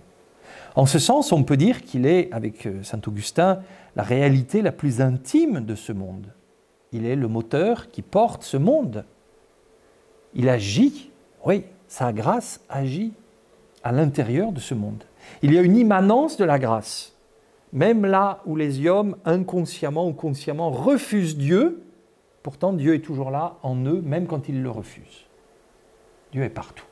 En ce sens, on peut dire qu'il est, avec saint Augustin, la réalité la plus intime de ce monde. Il est le moteur qui porte ce monde. Il agit, oui, sa grâce agit à l'intérieur de ce monde. Il y a une immanence de la grâce. Même là où les hommes, inconsciemment ou consciemment, refusent Dieu, pourtant, Dieu est toujours là en eux, même quand ils le refusent. Dieu est partout.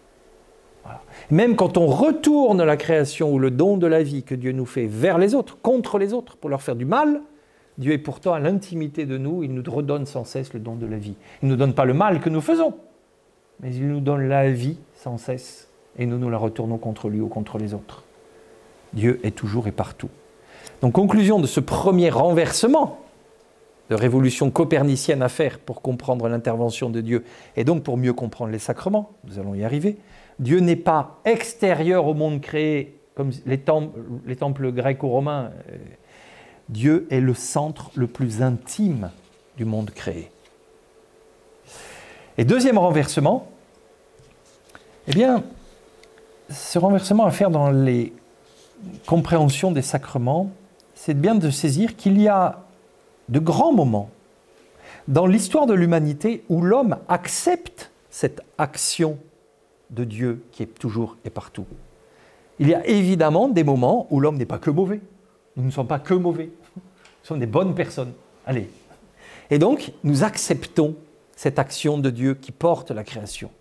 Voilà. Même quand on retourne la création ou le don de la vie que Dieu nous fait vers les autres, contre les autres, pour leur faire du mal, Dieu est pourtant à l'intimité de nous, il nous redonne sans cesse le don de la vie. Il ne nous donne pas le mal que nous faisons, mais il nous donne la vie sans cesse, et nous la retournons contre lui ou contre les autres. Dieu est toujours et partout. Donc, conclusion de ce premier renversement de révolution copernicienne à faire pour comprendre l'intervention de Dieu et donc pour mieux comprendre les sacrements, nous allons y arriver. Dieu n'est pas extérieur au monde créé comme les temples grecs ou romains. Dieu est le centre le plus intime du monde créé. Et deuxième renversement, eh bien, ce renversement à faire dans les compréhensions des sacrements, c'est bien de saisir qu'il y a de grands moments dans l'histoire de l'humanité où l'homme accepte cette action de Dieu qui est toujours et partout. Il y a évidemment des moments où l'homme n'est pas que mauvais. Nous ne sommes pas que mauvais. Nous sommes des bonnes personnes. Allez. Et donc, nous acceptons cette action de Dieu qui porte la création.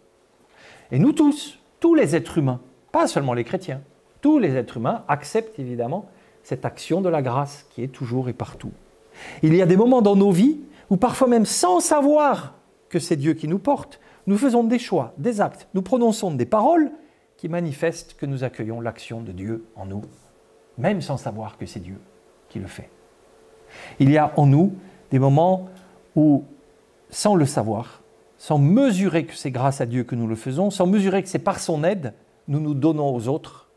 Et nous tous les êtres humains, pas seulement les chrétiens, tous les êtres humains acceptent évidemment cette action de la grâce qui est toujours et partout. Il y a des moments dans nos vies où parfois même sans savoir que c'est Dieu qui nous porte, nous faisons des choix, des actes, nous prononçons des paroles qui manifestent que nous accueillons l'action de Dieu en nous, même sans savoir que c'est Dieu qui le fait. Il y a en nous des moments où, sans le savoir, sans mesurer que c'est grâce à Dieu que nous le faisons, sans mesurer que c'est par son aide, nous nous donnons aux autres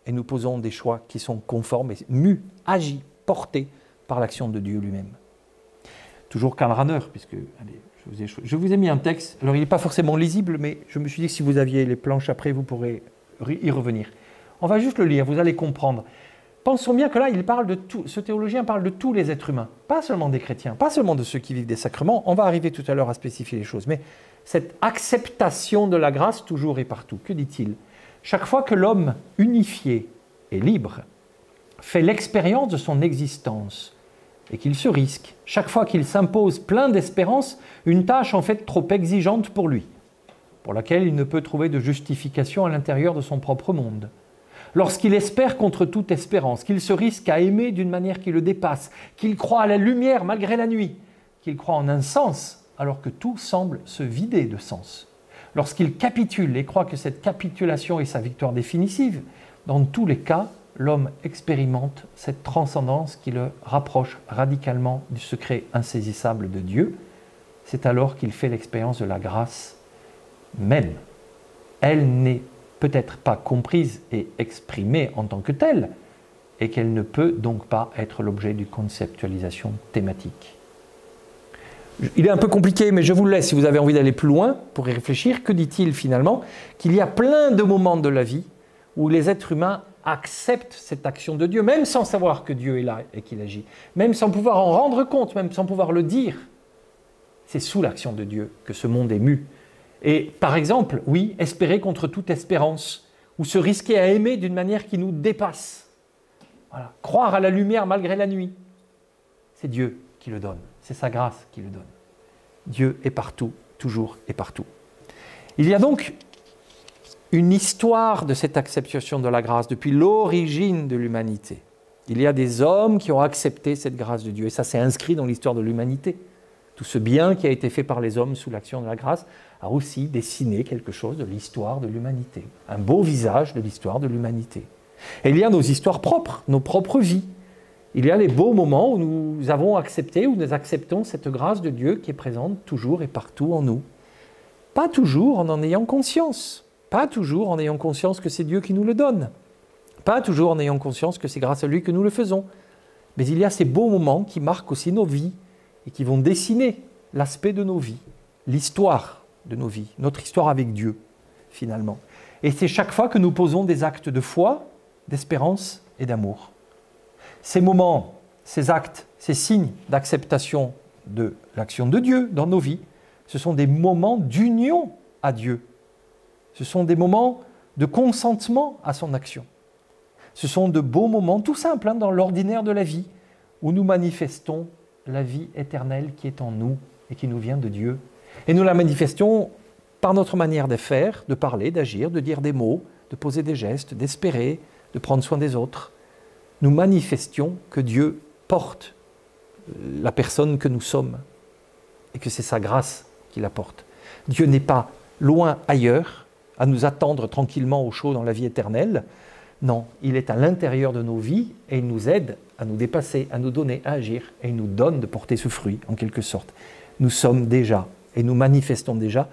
et nous posons des choix qui sont conformes et mus, agis, portés par l'action de Dieu lui-même. Toujours Karl Rahner, puisque allez, je vous ai mis un texte, alors il n'est pas forcément lisible, mais je me suis dit que si vous aviez les planches après, vous pourrez y revenir. On va juste le lire, vous allez comprendre. Pensons bien que là, ce théologien parle de tous les êtres humains, pas seulement des chrétiens, pas seulement de ceux qui vivent des sacrements, on va arriver tout à l'heure à spécifier les choses, mais cette acceptation de la grâce toujours et partout, que dit-il? Chaque fois que l'homme unifié et libre fait l'expérience de son existence et qu'il se risque, chaque fois qu'il s'impose plein d'espérance, une tâche en fait trop exigeante pour lui, pour laquelle il ne peut trouver de justification à l'intérieur de son propre monde. Lorsqu'il espère contre toute espérance, qu'il se risque à aimer d'une manière qui le dépasse, qu'il croit à la lumière malgré la nuit, qu'il croit en un sens alors que tout semble se vider de sens. Lorsqu'il capitule et croit que cette capitulation est sa victoire définitive, dans tous les cas, l'homme expérimente cette transcendance qui le rapproche radicalement du secret insaisissable de Dieu. C'est alors qu'il fait l'expérience de la grâce même. Elle n'est peut-être pas comprise et exprimée en tant que telle, et qu'elle ne peut donc pas être l'objet d'une conceptualisation thématique. Il est un peu compliqué, mais je vous le laisse si vous avez envie d'aller plus loin pour y réfléchir. Que dit-il finalement? Qu'il y a plein de moments de la vie où les êtres humains acceptent cette action de Dieu, même sans savoir que Dieu est là et qu'il agit, même sans pouvoir en rendre compte, même sans pouvoir le dire. C'est sous l'action de Dieu que ce monde est mu. Et par exemple, oui, espérer contre toute espérance, ou se risquer à aimer d'une manière qui nous dépasse. Voilà. Croire à la lumière malgré la nuit. C'est Dieu qui le donne, c'est sa grâce qui le donne. Dieu est partout, toujours et partout. Il y a donc une histoire de cette acceptation de la grâce depuis l'origine de l'humanité. Il y a des hommes qui ont accepté cette grâce de Dieu, et ça c'est inscrit dans l'histoire de l'humanité. Tout ce bien qui a été fait par les hommes sous l'action de la grâce a aussi dessiné quelque chose de l'histoire de l'humanité, un beau visage de l'histoire de l'humanité. Et il y a nos histoires propres, nos propres vies. Il y a les beaux moments où nous avons accepté, où nous acceptons cette grâce de Dieu qui est présente toujours et partout en nous. Pas toujours en ayant conscience, pas toujours en ayant conscience que c'est Dieu qui nous le donne, pas toujours en ayant conscience que c'est grâce à lui que nous le faisons. Mais il y a ces beaux moments qui marquent aussi nos vies et qui vont dessiner l'aspect de nos vies, l'histoire de nos vies, notre histoire avec Dieu, finalement. Et c'est chaque fois que nous posons des actes de foi, d'espérance et d'amour. Ces moments, ces actes, ces signes d'acceptation de l'action de Dieu dans nos vies, ce sont des moments d'union à Dieu. Ce sont des moments de consentement à son action. Ce sont de beaux moments tout simples dans l'ordinaire de la vie où nous manifestons la vie éternelle qui est en nous et qui nous vient de Dieu. Et nous la manifestons par notre manière de faire, de parler, d'agir, de dire des mots, de poser des gestes, d'espérer, de prendre soin des autres. Nous manifestions que Dieu porte la personne que nous sommes et que c'est sa grâce qui la porte. Dieu n'est pas loin ailleurs à nous attendre tranquillement au chaud dans la vie éternelle. Non, il est à l'intérieur de nos vies et il nous aide à nous dépasser, à nous donner, à agir et il nous donne de porter ce fruit en quelque sorte. Nous sommes déjà et nous manifestons déjà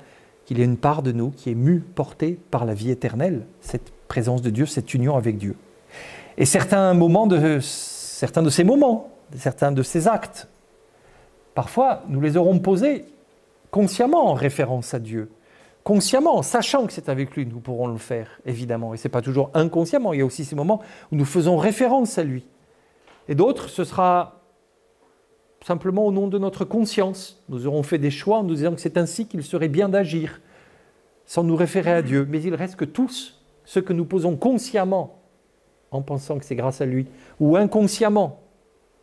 qu'il y a une part de nous qui est mue, portée par la vie éternelle, cette présence de Dieu, cette union avec Dieu. Et certains de ces moments, certains de ces actes, parfois nous les aurons posés consciemment en référence à Dieu, consciemment, sachant que c'est avec lui que nous pourrons le faire, évidemment. Et ce n'est pas toujours inconsciemment, il y a aussi ces moments où nous faisons référence à lui. Et d'autres, ce sera simplement au nom de notre conscience. Nous aurons fait des choix en nous disant que c'est ainsi qu'il serait bien d'agir, sans nous référer à Dieu. Mais il reste que tous, ceux que nous posons consciemment, en pensant que c'est grâce à lui, ou inconsciemment,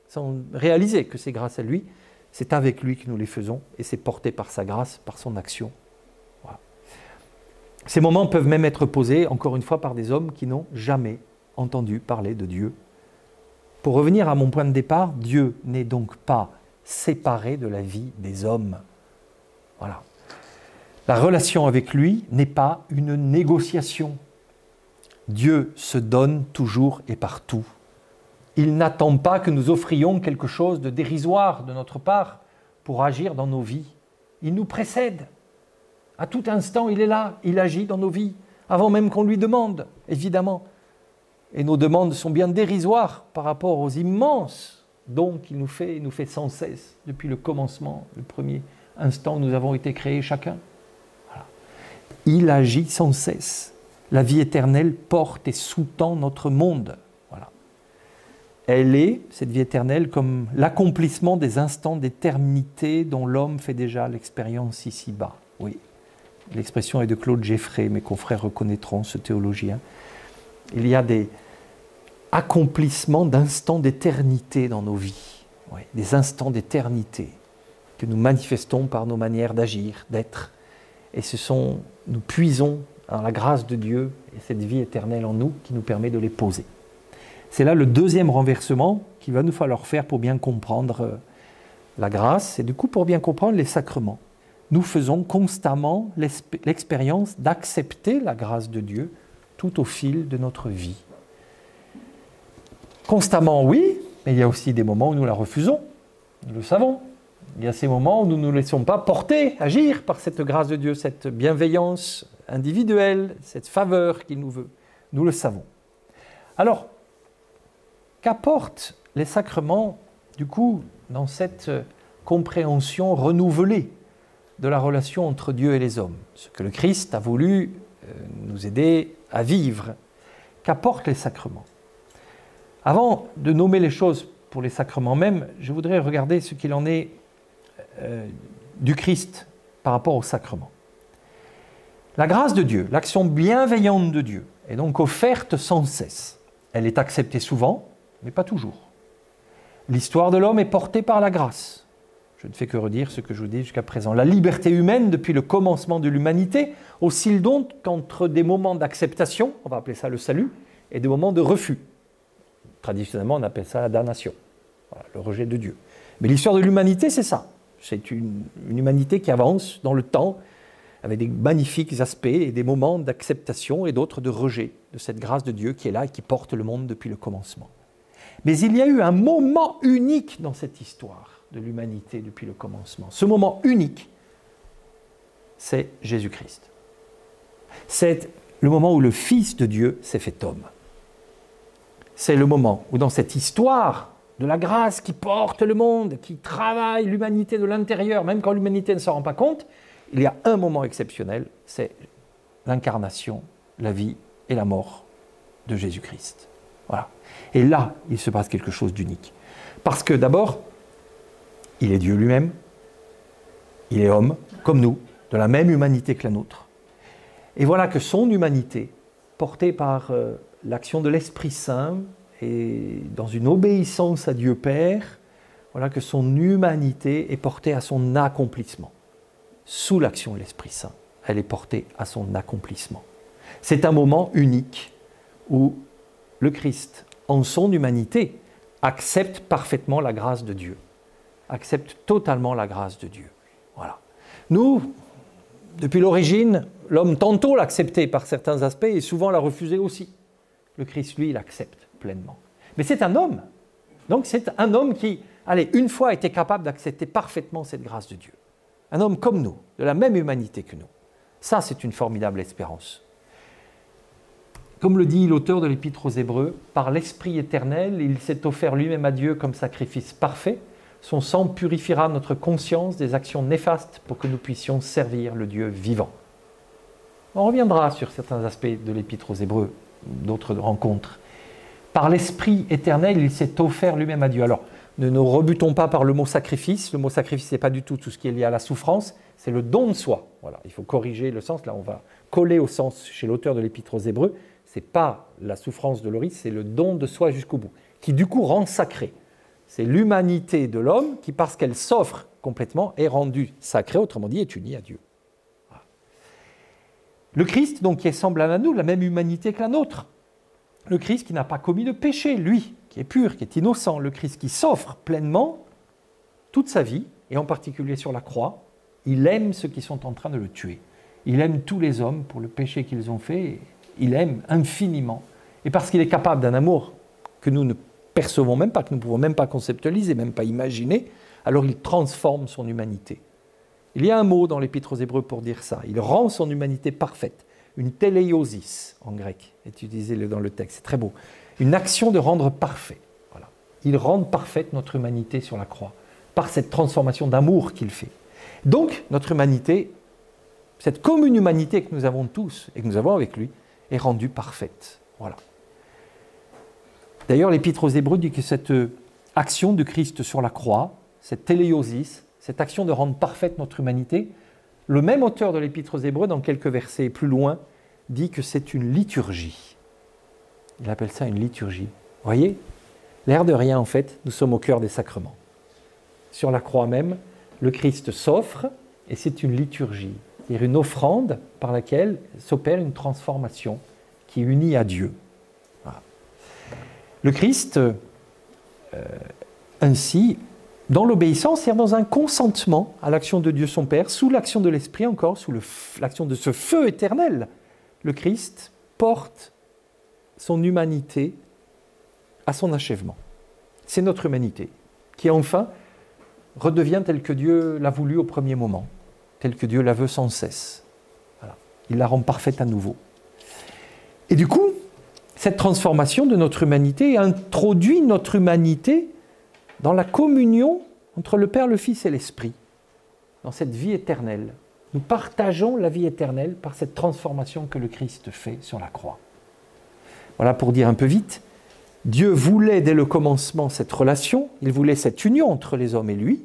sans réaliser que c'est grâce à lui, c'est avec lui que nous les faisons, et c'est porté par sa grâce, par son action. Voilà. Ces moments peuvent même être posés, encore une fois, par des hommes qui n'ont jamais entendu parler de Dieu, Pour revenir à mon point de départ, Dieu n'est donc pas séparé de la vie des hommes. Voilà. La relation avec lui n'est pas une négociation. Dieu se donne toujours et partout. Il n'attend pas que nous offrions quelque chose de dérisoire de notre part pour agir dans nos vies. Il nous précède. À tout instant, il est là, il agit dans nos vies, avant même qu'on lui demande, évidemment. Et nos demandes sont bien dérisoires par rapport aux immenses dons qu'il nous fait sans cesse, depuis le commencement, le premier instant où nous avons été créés chacun. Voilà. Il agit sans cesse. La vie éternelle porte et sous-tend notre monde. Voilà. Elle est, cette vie éternelle, comme l'accomplissement des instants d'éternité dont l'homme fait déjà l'expérience ici-bas. Oui, l'expression est de Claude Geffray, mes confrères reconnaîtront ce théologien. Il y a des accomplissements d'instants d'éternité dans nos vies, oui, des instants d'éternité que nous manifestons par nos manières d'agir, d'être. Et nous puisons dans la grâce de Dieu et cette vie éternelle en nous qui nous permet de les poser. C'est là le deuxième renversement qu'il va nous falloir faire pour bien comprendre la grâce et du coup pour bien comprendre les sacrements. Nous faisons constamment l'expérience d'accepter la grâce de Dieu tout au fil de notre vie. Constamment, oui, mais il y a aussi des moments où nous la refusons, nous le savons. Il y a ces moments où nous ne nous laissons pas porter, agir par cette grâce de Dieu, cette bienveillance individuelle, cette faveur qu'il nous veut. Nous le savons. Alors, qu'apportent les sacrements, du coup, dans cette compréhension renouvelée de la relation entre Dieu et les hommes? Ce que le Christ a voulu nous aider à vivre. Qu'apportent les sacrements? Avant de nommer les choses pour les sacrements même, je voudrais regarder ce qu'il en est du Christ par rapport aux sacrements. La grâce de Dieu, l'action bienveillante de Dieu, est donc offerte sans cesse. Elle est acceptée souvent, mais pas toujours. L'histoire de l'homme est portée par la grâce. Je ne fais que redire ce que je vous dis jusqu'à présent. La liberté humaine, depuis le commencement de l'humanité, oscille donc entre des moments d'acceptation, on va appeler ça le salut, et des moments de refus. Traditionnellement, on appelle ça la damnation, voilà, le rejet de Dieu. Mais l'histoire de l'humanité, c'est ça. C'est une humanité qui avance dans le temps, avec des magnifiques aspects et des moments d'acceptation et d'autres de rejet de cette grâce de Dieu qui est là et qui porte le monde depuis le commencement. Mais il y a eu un moment unique dans cette histoire de l'humanité depuis le commencement. Ce moment unique, c'est Jésus-Christ. C'est le moment où le Fils de Dieu s'est fait homme. C'est le moment où dans cette histoire de la grâce qui porte le monde, qui travaille l'humanité de l'intérieur, même quand l'humanité ne s'en rend pas compte, il y a un moment exceptionnel, c'est l'incarnation, la vie et la mort de Jésus-Christ. Voilà. Et là, il se passe quelque chose d'unique. Parce que d'abord, il est Dieu lui-même, il est homme, comme nous, de la même humanité que la nôtre. Et voilà que son humanité, portée par l'action de l'Esprit Saint, et dans une obéissance à Dieu Père, voilà que son humanité est portée à son accomplissement. Sous l'action de l'Esprit Saint, elle est portée à son accomplissement. C'est un moment unique où le Christ, en son humanité, accepte parfaitement la grâce de Dieu, accepte totalement la grâce de Dieu. Voilà. Nous, depuis l'origine, l'homme tantôt l'acceptait par certains aspects et souvent l'a refusé aussi. Le Christ, lui, l'accepte pleinement. Mais c'est un homme. Donc c'est un homme qui, une fois était capable d'accepter parfaitement cette grâce de Dieu. Un homme comme nous, de la même humanité que nous. Ça, c'est une formidable espérance. Comme le dit l'auteur de l'Épître aux Hébreux, par l'Esprit éternel, il s'est offert lui-même à Dieu comme sacrifice parfait. Son sang purifiera notre conscience des actions néfastes pour que nous puissions servir le Dieu vivant. On reviendra sur certains aspects de l'Épître aux Hébreux, d'autres rencontres. Par l'Esprit éternel, il s'est offert lui-même à Dieu. Alors, ne nous rebutons pas par le mot sacrifice. Le mot sacrifice, ce n'est pas du tout ce qui est lié à la souffrance, c'est le don de soi. Voilà, il faut corriger le sens. Là, on va coller au sens chez l'auteur de l'Épître aux Hébreux. Ce n'est pas la souffrance de Loris, c'est le don de soi jusqu'au bout, qui du coup rend sacré. C'est l'humanité de l'homme qui, parce qu'elle s'offre complètement, est rendue sacrée, autrement dit, est unie à Dieu. Voilà. Le Christ, donc, qui est semblable à nous, la même humanité que la nôtre. Le Christ qui n'a pas commis de péché, lui, qui est pur, qui est innocent, le Christ qui s'offre pleinement toute sa vie, et en particulier sur la croix, il aime ceux qui sont en train de le tuer. Il aime tous les hommes pour le péché qu'ils ont fait, il aime infiniment. Et parce qu'il est capable d'un amour que nous ne percevons même pas, que nous ne pouvons même pas conceptualiser, même pas imaginer, alors il transforme son humanité. Il y a un mot dans l'Épître aux Hébreux pour dire ça. Il rend son humanité parfaite. Une téléiosis en grec, utilisé dans le texte, c'est très beau. Une action de rendre parfait. Voilà. Il rend parfaite notre humanité sur la croix, par cette transformation d'amour qu'il fait. Donc, notre humanité, cette commune humanité que nous avons tous et que nous avons avec lui, est rendue parfaite. Voilà. D'ailleurs, l'Épître aux Hébreux dit que cette action de Christ sur la croix, cette téléiosis, cette action de rendre parfaite notre humanité, le même auteur de l'Épître aux Hébreux, dans quelques versets plus loin, dit que c'est une liturgie. Il appelle ça une liturgie. Vous voyez, l'air de rien, en fait, nous sommes au cœur des sacrements. Sur la croix même, le Christ s'offre, et c'est une liturgie, c'est-à-dire une offrande par laquelle s'opère une transformation qui unit à Dieu. Voilà. Le Christ, ainsi, dans l'obéissance, c'est-à-dire dans un consentement à l'action de Dieu son Père, sous l'action de l'Esprit encore, sous l'action de ce feu éternel, le Christ porte son humanité à son achèvement. C'est notre humanité qui enfin redevient telle que Dieu l'a voulu au premier moment, telle que Dieu la veut sans cesse. Voilà. Il la rend parfaite à nouveau. Et du coup, cette transformation de notre humanité introduit notre humanité dans la communion entre le Père, le Fils et l'Esprit, dans cette vie éternelle. Nous partageons la vie éternelle par cette transformation que le Christ fait sur la croix. Voilà pour dire un peu vite, Dieu voulait dès le commencement cette relation, il voulait cette union entre les hommes et lui,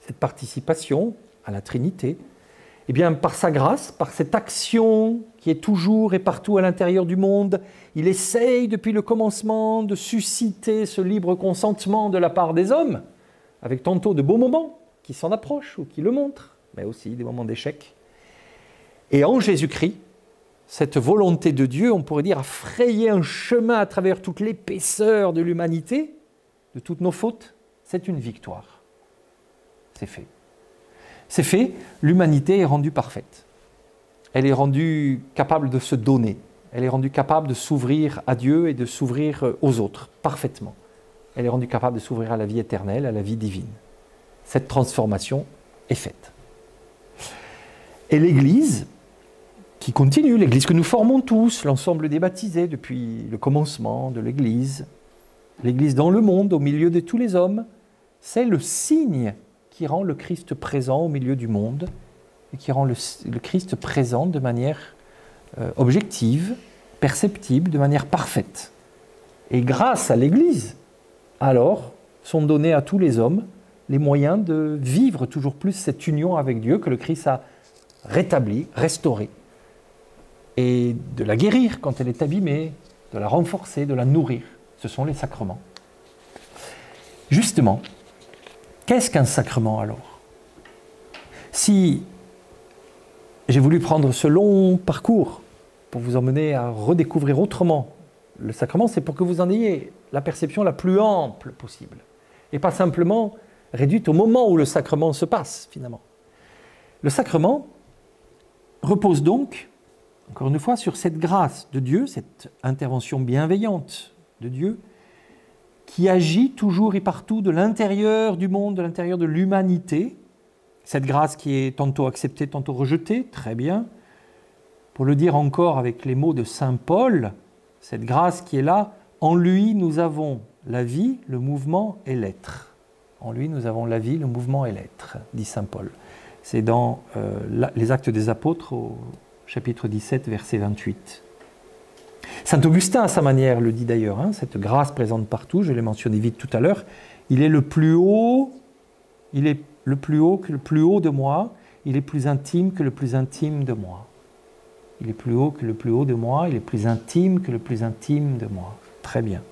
cette participation à la Trinité. Et bien par sa grâce, par cette action qui est toujours et partout à l'intérieur du monde, il essaye depuis le commencement de susciter ce libre consentement de la part des hommes, avec tantôt de beaux moments qui s'en approchent ou qui le montrent, mais aussi des moments d'échec. Et en Jésus-Christ, cette volonté de Dieu, on pourrait dire, a frayé un chemin à travers toute l'épaisseur de l'humanité, de toutes nos fautes. C'est une victoire. C'est fait. C'est fait, l'humanité est rendue parfaite. Elle est rendue capable de se donner. Elle est rendue capable de s'ouvrir à Dieu et de s'ouvrir aux autres, parfaitement. Elle est rendue capable de s'ouvrir à la vie éternelle, à la vie divine. Cette transformation est faite. Et l'Église, qui continue, l'Église que nous formons tous, l'ensemble des baptisés depuis le commencement de l'Église dans le monde, au milieu de tous les hommes, c'est le signe qui rend le Christ présent au milieu du monde et qui rend le Christ présent de manière objective, perceptible, de manière parfaite. Et grâce à l'Église, alors, sont donnés à tous les hommes les moyens de vivre toujours plus cette union avec Dieu que le Christ a rétablie, restaurée, et de la guérir quand elle est abîmée, de la renforcer, de la nourrir. Ce sont les sacrements. Justement, qu'est-ce qu'un sacrement alors? Si j'ai voulu prendre ce long parcours pour vous emmener à redécouvrir autrement le sacrement, c'est pour que vous en ayez la perception la plus ample possible, et pas simplement réduite au moment où le sacrement se passe, finalement. Le sacrement repose donc, encore une fois, sur cette grâce de Dieu, cette intervention bienveillante de Dieu, qui agit toujours et partout de l'intérieur du monde, de l'intérieur de l'humanité. Cette grâce qui est tantôt acceptée, tantôt rejetée, très bien. Pour le dire encore avec les mots de saint Paul, cette grâce qui est là, en lui nous avons la vie, le mouvement et l'être. En lui nous avons la vie, le mouvement et l'être, dit saint Paul. C'est dans les Actes des Apôtres, au chapitre 17, verset 28. Saint Augustin, à sa manière, le dit d'ailleurs, cette grâce présente partout, je l'ai mentionné vite tout à l'heure, il est le plus haut que le plus haut de moi, il est plus intime que le plus intime de moi. Il est plus haut que le plus haut de moi, il est plus intime que le plus intime de moi. Très bien.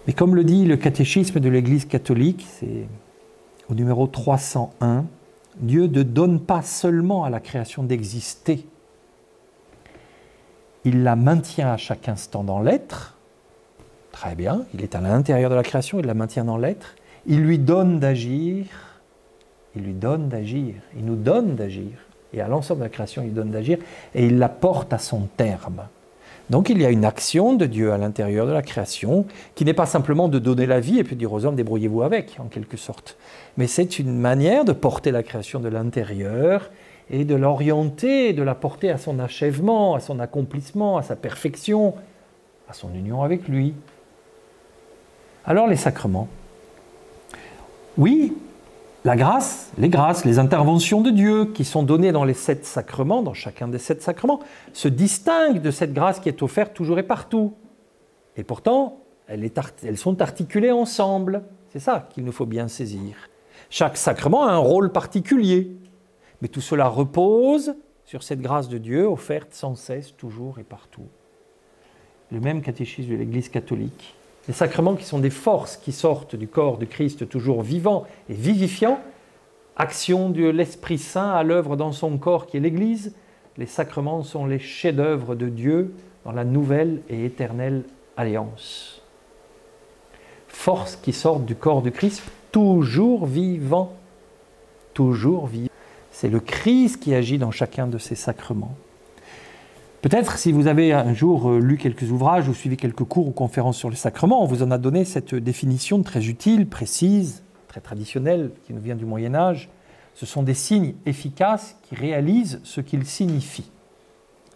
Mais comme le dit le catéchisme de l'Église catholique, c'est au numéro 301, Dieu ne donne pas seulement à la création d'exister, il la maintient à chaque instant dans l'être, Très bien, il est à l'intérieur de la création, il la maintient dans l'être. Il lui donne d'agir, il lui donne d'agir, il nous donne d'agir. Et à l'ensemble de la création, il lui donne d'agir et il la porte à son terme. Donc il y a une action de Dieu à l'intérieur de la création qui n'est pas simplement de donner la vie et puis de dire aux hommes débrouillez-vous avec, en quelque sorte. Mais c'est une manière de porter la création de l'intérieur et de l'orienter, de la porter à son achèvement, à son accomplissement, à sa perfection, à son union avec lui. Alors les sacrements. Oui, la grâce, les interventions de Dieu qui sont données dans les 7 sacrements, dans chacun des 7 sacrements, se distinguent de cette grâce qui est offerte toujours et partout. Et pourtant, elles sont articulées ensemble. C'est ça qu'il nous faut bien saisir. Chaque sacrement a un rôle particulier. Mais tout cela repose sur cette grâce de Dieu offerte sans cesse, toujours et partout. Le même catéchisme de l'Église catholique. Les sacrements qui sont des forces qui sortent du corps de Christ toujours vivant et vivifiant, action de l'Esprit Saint à l'œuvre dans son corps qui est l'Église, les sacrements sont les chefs-d'œuvre de Dieu dans la nouvelle et éternelle alliance. Forces qui sortent du corps de Christ toujours vivant, toujours vivant. C'est le Christ qui agit dans chacun de ces sacrements. Peut-être si vous avez un jour lu quelques ouvrages ou suivi quelques cours ou conférences sur les sacrements, on vous en a donné cette définition très utile, précise, très traditionnelle, qui nous vient du Moyen-Âge. Ce sont des signes efficaces qui réalisent ce qu'ils signifient.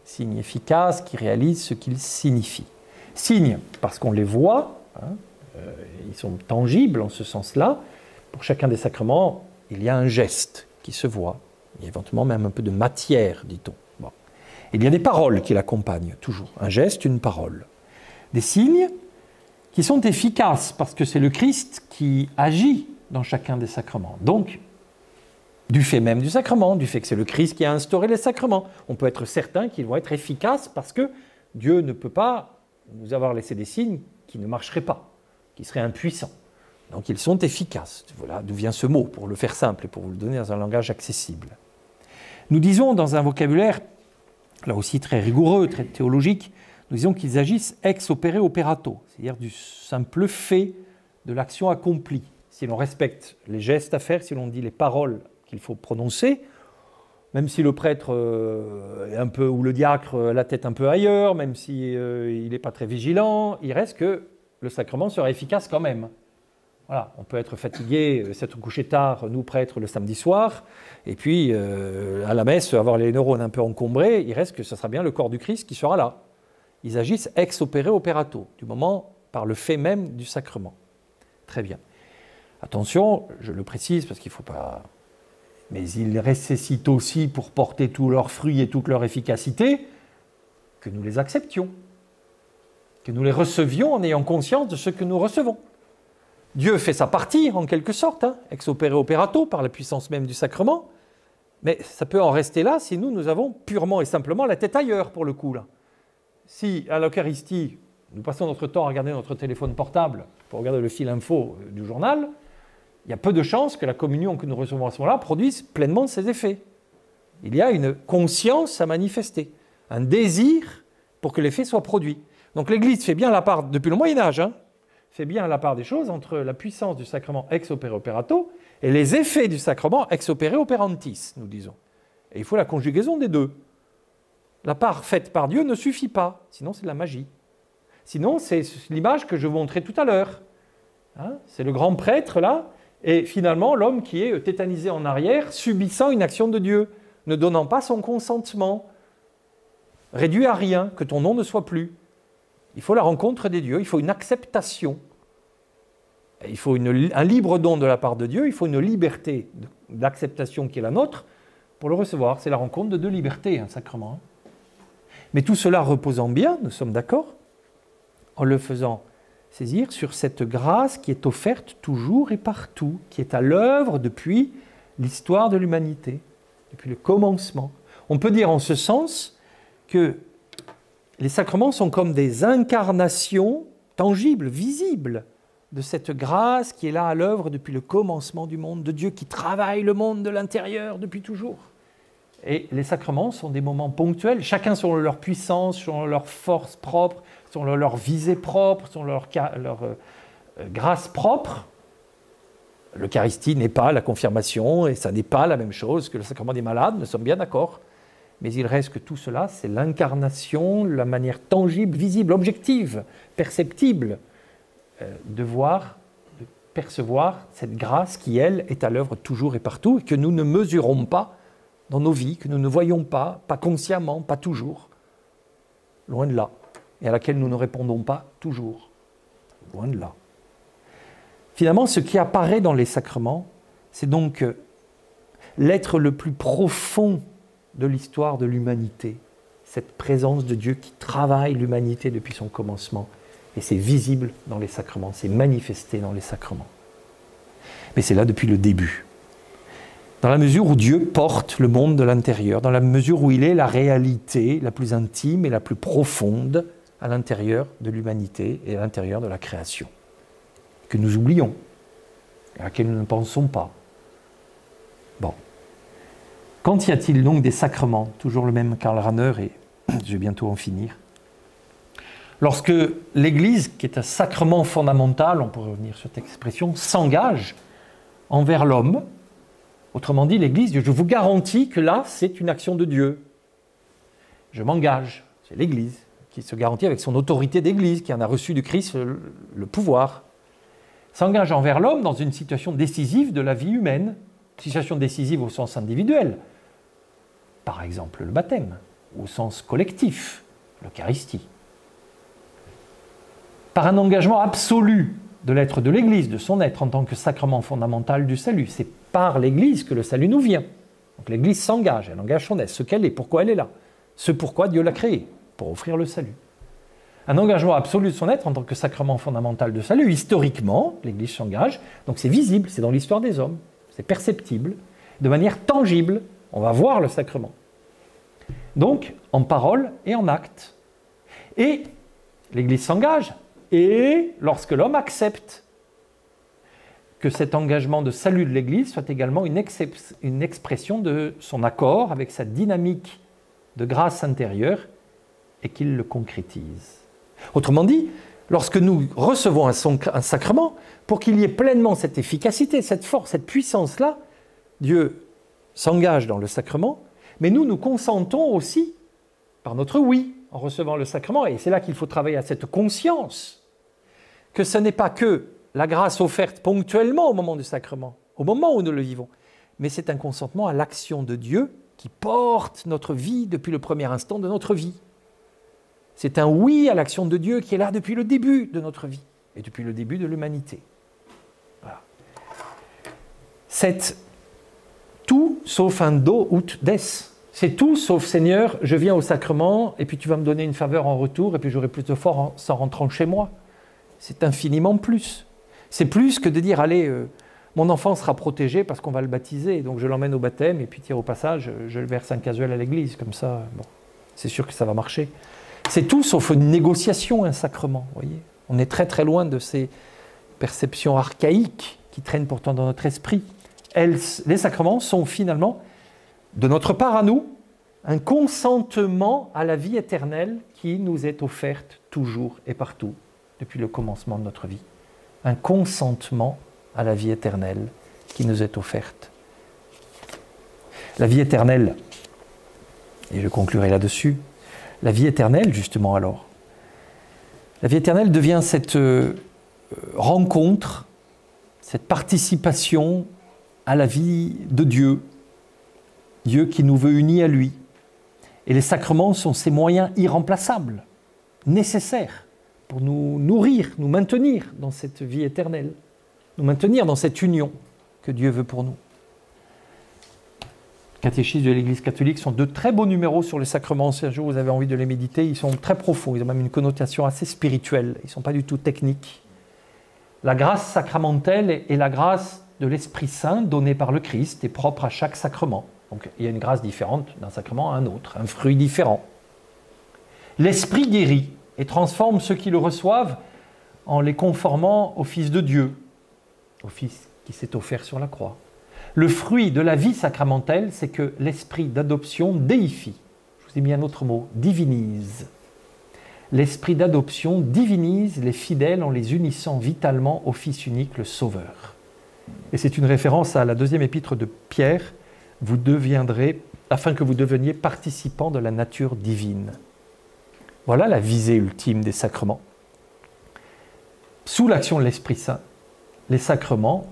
Signes efficaces qui réalisent ce qu'ils signifient. Signes, parce qu'on les voit, ils sont tangibles en ce sens-là. Pour chacun des sacrements, il y a un geste qui se voit. Il y a éventuellement même un peu de matière, dit-on. Bon. Il y a des paroles qui l'accompagnent, toujours. Un geste, une parole. Des signes qui sont efficaces, parce que c'est le Christ qui agit dans chacun des sacrements. Donc, du fait même du sacrement, du fait que c'est le Christ qui a instauré les sacrements, on peut être certain qu'ils vont être efficaces parce que Dieu ne peut pas nous avoir laissé des signes qui ne marcheraient pas, qui seraient impuissants. Donc ils sont efficaces. Voilà d'où vient ce mot, pour le faire simple et pour vous le donner dans un langage accessible. Nous disons dans un vocabulaire, là aussi très rigoureux, très théologique, nous disons qu'ils agissent ex opere operato, c'est-à-dire du simple fait de l'action accomplie. Si l'on respecte les gestes à faire, si l'on dit les paroles qu'il faut prononcer, même si le prêtre est un peu, ou le diacre a la tête un peu ailleurs, même s'il n'est pas très vigilant, il reste que le sacrement sera efficace quand même. Voilà, on peut être fatigué, s'être couché tard, nous prêtres, le samedi soir, et puis à la messe, avoir les neurones un peu encombrés, il reste que ce sera bien le corps du Christ qui sera là. Ils agissent ex opere operato, du moment par le fait même du sacrement. Très bien. Attention, je le précise parce qu'il ne faut pas... Mais ils nécessitent aussi, pour porter tous leurs fruits et toute leur efficacité, que nous les acceptions, que nous les recevions en ayant conscience de ce que nous recevons. Dieu fait sa partie, en quelque sorte, ex opere operato, par la puissance même du sacrement, mais ça peut en rester là si nous avons purement et simplement la tête ailleurs, pour le coup. Là. Si, à l'Eucharistie, nous passons notre temps à regarder notre téléphone portable pour regarder le fil info du journal, il y a peu de chances que la communion que nous recevons à ce moment-là produise pleinement ses effets. Il y a une conscience à manifester, un désir pour que l'effet soit produit. Donc l'Église fait bien la part, depuis le Moyen-Âge, fait bien la part des choses entre la puissance du sacrement ex opere operato et les effets du sacrement ex opere operantis, nous disons. Et il faut la conjugaison des deux. La part faite par Dieu ne suffit pas, sinon c'est de la magie. Sinon, c'est l'image que je vous montrais tout à l'heure. C'est le grand prêtre, là, et finalement l'homme qui est tétanisé en arrière, subissant une action de Dieu, ne donnant pas son consentement, réduit à rien, que ton nom ne soit plus. Il faut la rencontre des dieux, il faut une acceptation. Il faut un libre don de la part de Dieu, il faut une liberté d'acceptation qui est la nôtre pour le recevoir. C'est la rencontre de deux libertés, un sacrement. Mais tout cela reposant bien, nous sommes d'accord, en le faisant saisir sur cette grâce qui est offerte toujours et partout, qui est à l'œuvre depuis l'histoire de l'humanité, depuis le commencement. On peut dire en ce sens que les sacrements sont comme des incarnations tangibles, visibles, de cette grâce qui est là à l'œuvre depuis le commencement du monde, de Dieu qui travaille le monde de l'intérieur depuis toujours. Et les sacrements sont des moments ponctuels, chacun selon leur puissance, selon leur force propre, selon leur visée propre, selon leur grâce propre. L'Eucharistie n'est pas la confirmation et ça n'est pas la même chose que le sacrement des malades, nous sommes bien d'accord. Mais il reste que tout cela, c'est l'incarnation, la manière tangible, visible, objective, perceptible de voir, de percevoir cette grâce qui, elle, est à l'œuvre toujours et partout et que nous ne mesurons pas dans nos vies, que nous ne voyons pas consciemment, pas toujours, loin de là, et à laquelle nous ne répondons pas toujours, loin de là. Finalement, ce qui apparaît dans les sacrements, c'est donc l'être le plus profond de l'histoire de l'humanité, cette présence de Dieu qui travaille l'humanité depuis son commencement, et c'est visible dans les sacrements, c'est manifesté dans les sacrements. Mais c'est là depuis le début. Dans la mesure où Dieu porte le monde de l'intérieur, dans la mesure où il est la réalité la plus intime et la plus profonde à l'intérieur de l'humanité et à l'intérieur de la création, que nous oublions, à laquelle nous ne pensons pas. Bon. Quand y a-t-il donc des sacrements? Toujours le même Karl Rahner, et je vais bientôt en finir. Lorsque l'Église, qui est un sacrement fondamental, on pourrait revenir sur cette expression, s'engage envers l'homme, autrement dit, l'Église, je vous garantis que là, c'est une action de Dieu. Je m'engage, c'est l'Église qui se garantit avec son autorité d'Église, qui en a reçu du Christ le pouvoir, s'engage envers l'homme dans une situation décisive de la vie humaine, situation décisive au sens individuel, par exemple le baptême, au sens collectif, l'Eucharistie. Par un engagement absolu de l'être de l'Église, de son être en tant que sacrement fondamental du salut. C'est par l'Église que le salut nous vient. Donc l'Église s'engage, elle engage son être, ce qu'elle est, pourquoi elle est là, ce pourquoi Dieu l'a créée, pour offrir le salut. Un engagement absolu de son être en tant que sacrement fondamental de salut. Historiquement, l'Église s'engage, donc c'est visible, c'est dans l'histoire des hommes, c'est perceptible, de manière tangible, on va voir le sacrement. Donc, en parole et en acte. Et l'Église s'engage, et lorsque l'homme accepte que cet engagement de salut de l'Église soit également une expression de son accord avec sa dynamique de grâce intérieure et qu'il le concrétise. Autrement dit, lorsque nous recevons un sacrement, pour qu'il y ait pleinement cette efficacité, cette force, cette puissance-là, Dieu s'engage dans le sacrement, mais nous consentons aussi par notre oui en recevant le sacrement, et c'est là qu'il faut travailler à cette conscience que ce n'est pas que la grâce offerte ponctuellement au moment du sacrement, au moment où nous le vivons, mais c'est un consentement à l'action de Dieu qui porte notre vie depuis le premier instant de notre vie. C'est un oui à l'action de Dieu qui est là depuis le début de notre vie et depuis le début de l'humanité. Voilà. C'est tout sauf un do ut des. C'est tout sauf Seigneur, je viens au sacrement et puis tu vas me donner une faveur en retour et puis j'aurai plus de force en rentrant chez moi. C'est infiniment plus. C'est plus que de dire, allez, mon enfant sera protégé parce qu'on va le baptiser, donc je l'emmène au baptême et puis tiens, au passage, je le verse un casuel à l'église, comme ça, bon, c'est sûr que ça va marcher. C'est tout sauf une négociation, un sacrement, vous voyez. On est très très loin de ces perceptions archaïques qui traînent pourtant dans notre esprit. Les sacrements sont finalement, de notre part à nous, un consentement à la vie éternelle qui nous est offerte toujours et partout, depuis le commencement de notre vie. Un consentement à la vie éternelle qui nous est offerte. La vie éternelle, et je conclurai là-dessus, la vie éternelle, justement alors, la vie éternelle devient cette rencontre, cette participation à la vie de Dieu, Dieu qui nous veut unis à lui. Et les sacrements sont ces moyens irremplaçables, nécessaires, pour nous nourrir, nous maintenir dans cette vie éternelle, nous maintenir dans cette union que Dieu veut pour nous. Le catéchisme de l'Église catholique sont de très beaux numéros sur les sacrements. Si un jour vous avez envie de les méditer, ils sont très profonds, ils ont même une connotation assez spirituelle, ils ne sont pas du tout techniques. La grâce sacramentelle est la grâce de l'Esprit Saint donnée par le Christ et propre à chaque sacrement. Donc il y a une grâce différente d'un sacrement à un autre, un fruit différent. L'Esprit guérit et transforme ceux qui le reçoivent en les conformant au Fils de Dieu, au Fils qui s'est offert sur la croix. Le fruit de la vie sacramentelle, c'est que l'esprit d'adoption déifie. Je vous ai mis un autre mot, divinise. L'esprit d'adoption divinise les fidèles en les unissant vitalement au Fils unique, le Sauveur. Et c'est une référence à la deuxième épître de Pierre, vous deviendrez, afin que vous deveniez participants de la nature divine. Voilà la visée ultime des sacrements. Sous l'action de l'Esprit Saint, les sacrements,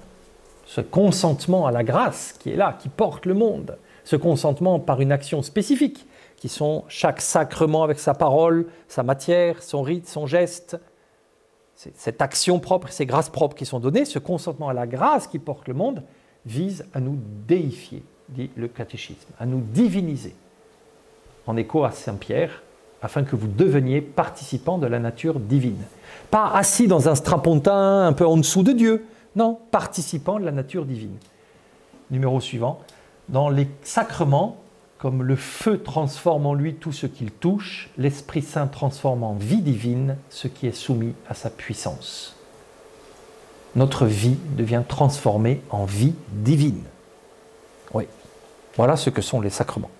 ce consentement à la grâce qui est là, qui porte le monde, ce consentement par une action spécifique, qui sont chaque sacrement avec sa parole, sa matière, son rite, son geste, cette action propre, ces grâces propres qui sont données, ce consentement à la grâce qui porte le monde, vise à nous déifier, dit le catéchisme, à nous diviniser, en écho à Saint Pierre, afin que vous deveniez participants de la nature divine. Pas assis dans un strapontin un peu en dessous de Dieu, non, participants de la nature divine. Numéro suivant, dans les sacrements, comme le feu transforme en lui tout ce qu'il touche, l'Esprit Saint transforme en vie divine ce qui est soumis à sa puissance. Notre vie devient transformée en vie divine. Oui, voilà ce que sont les sacrements.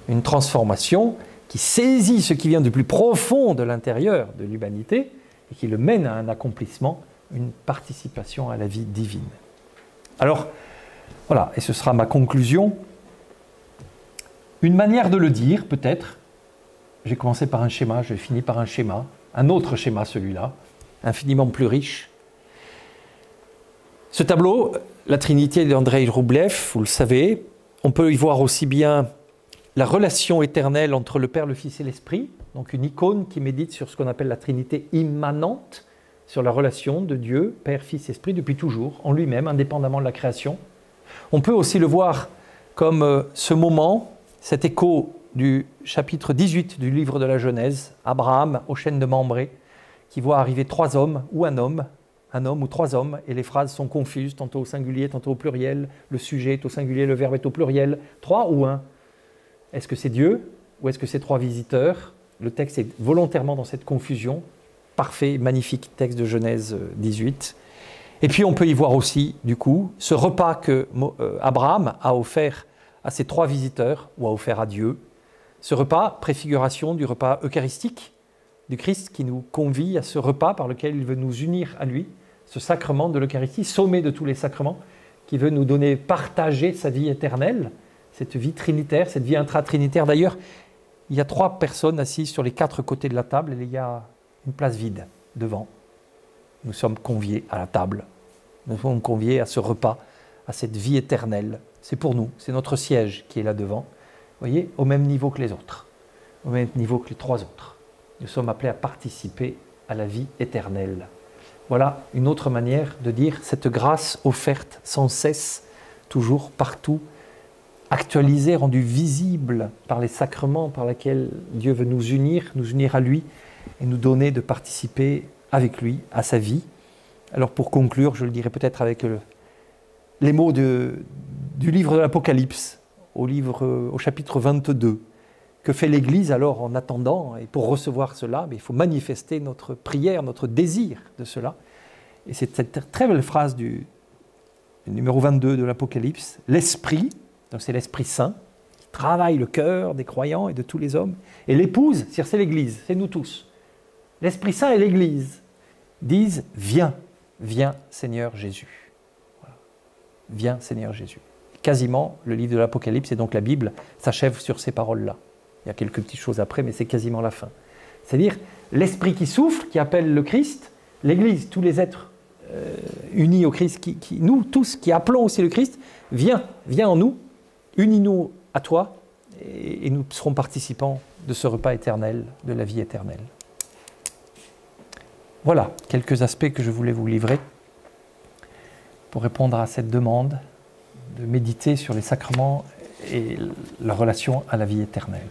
Une transformation qui saisit ce qui vient du plus profond de l'intérieur de l'humanité et qui le mène à un accomplissement, une participation à la vie divine. Alors, voilà, et ce sera ma conclusion. Une manière de le dire, peut-être, j'ai commencé par un schéma, je finis par un autre schéma celui-là, infiniment plus riche. Ce tableau, la Trinité d'Andrei Roublev, vous le savez, on peut y voir aussi bien la relation éternelle entre le Père, le Fils et l'Esprit, donc une icône qui médite sur ce qu'on appelle la Trinité immanente, sur la relation de Dieu, Père, Fils, Esprit, depuis toujours, en lui-même, indépendamment de la création. On peut aussi le voir comme ce moment, cet écho du chapitre 18 du livre de la Genèse, Abraham aux chênes de Mambré, qui voit arriver 3 hommes ou un homme ou 3 hommes, et les phrases sont confuses, tantôt au singulier, tantôt au pluriel, le sujet est au singulier, le verbe est au pluriel, 3 ou 1. Est-ce que c'est Dieu ou est-ce que c'est 3 visiteurs? Le texte est volontairement dans cette confusion. Parfait, magnifique texte de Genèse 18. Et puis on peut y voir aussi, du coup, ce repas que Abraham a offert à ces 3 visiteurs, ou a offert à Dieu. Ce repas, préfiguration du repas eucharistique du Christ qui nous convie à ce repas par lequel il veut nous unir à lui, ce sacrement de l'Eucharistie, sommet de tous les sacrements, qui veut nous donner, partager sa vie éternelle, cette vie trinitaire, cette vie intratrinitaire. D'ailleurs, il y a 3 personnes assises sur les 4 côtés de la table et il y a une place vide devant. Nous sommes conviés à la table. Nous sommes conviés à ce repas, à cette vie éternelle. C'est pour nous, c'est notre siège qui est là devant. Vous voyez, au même niveau que les autres, au même niveau que les 3 autres. Nous sommes appelés à participer à la vie éternelle. Voilà une autre manière de dire cette grâce offerte sans cesse, toujours, partout, actualisée, rendue visible par les sacrements par lesquels Dieu veut nous unir à lui et nous donner de participer avec lui à sa vie. Alors pour conclure, je le dirai peut-être avec les mots du livre de l'Apocalypse, au chapitre 22. Que fait l'Église alors en attendant? Et pour recevoir cela, il faut manifester notre prière, notre désir de cela. Et c'est cette très belle phrase du numéro 22 de l'Apocalypse, l'Esprit, donc c'est l'Esprit Saint, qui travaille le cœur des croyants et de tous les hommes, et l'épouse, c'est l'Église, c'est nous tous. L'Esprit Saint et l'Église disent « Viens, viens Seigneur Jésus ». Voilà. Viens Seigneur Jésus. Quasiment, le livre de l'Apocalypse et donc la Bible s'achève sur ces paroles-là. Il y a quelques petites choses après, mais c'est quasiment la fin. C'est-à-dire l'Esprit qui souffle, qui appelle le Christ, l'Église, tous les êtres unis au Christ, nous tous qui appelons aussi le Christ, viens en nous, unis-nous à toi, et nous serons participants de ce repas éternel, de la vie éternelle. Voilà quelques aspects que je voulais vous livrer pour répondre à cette demande de méditer sur les sacrements et leur relation à la vie éternelle.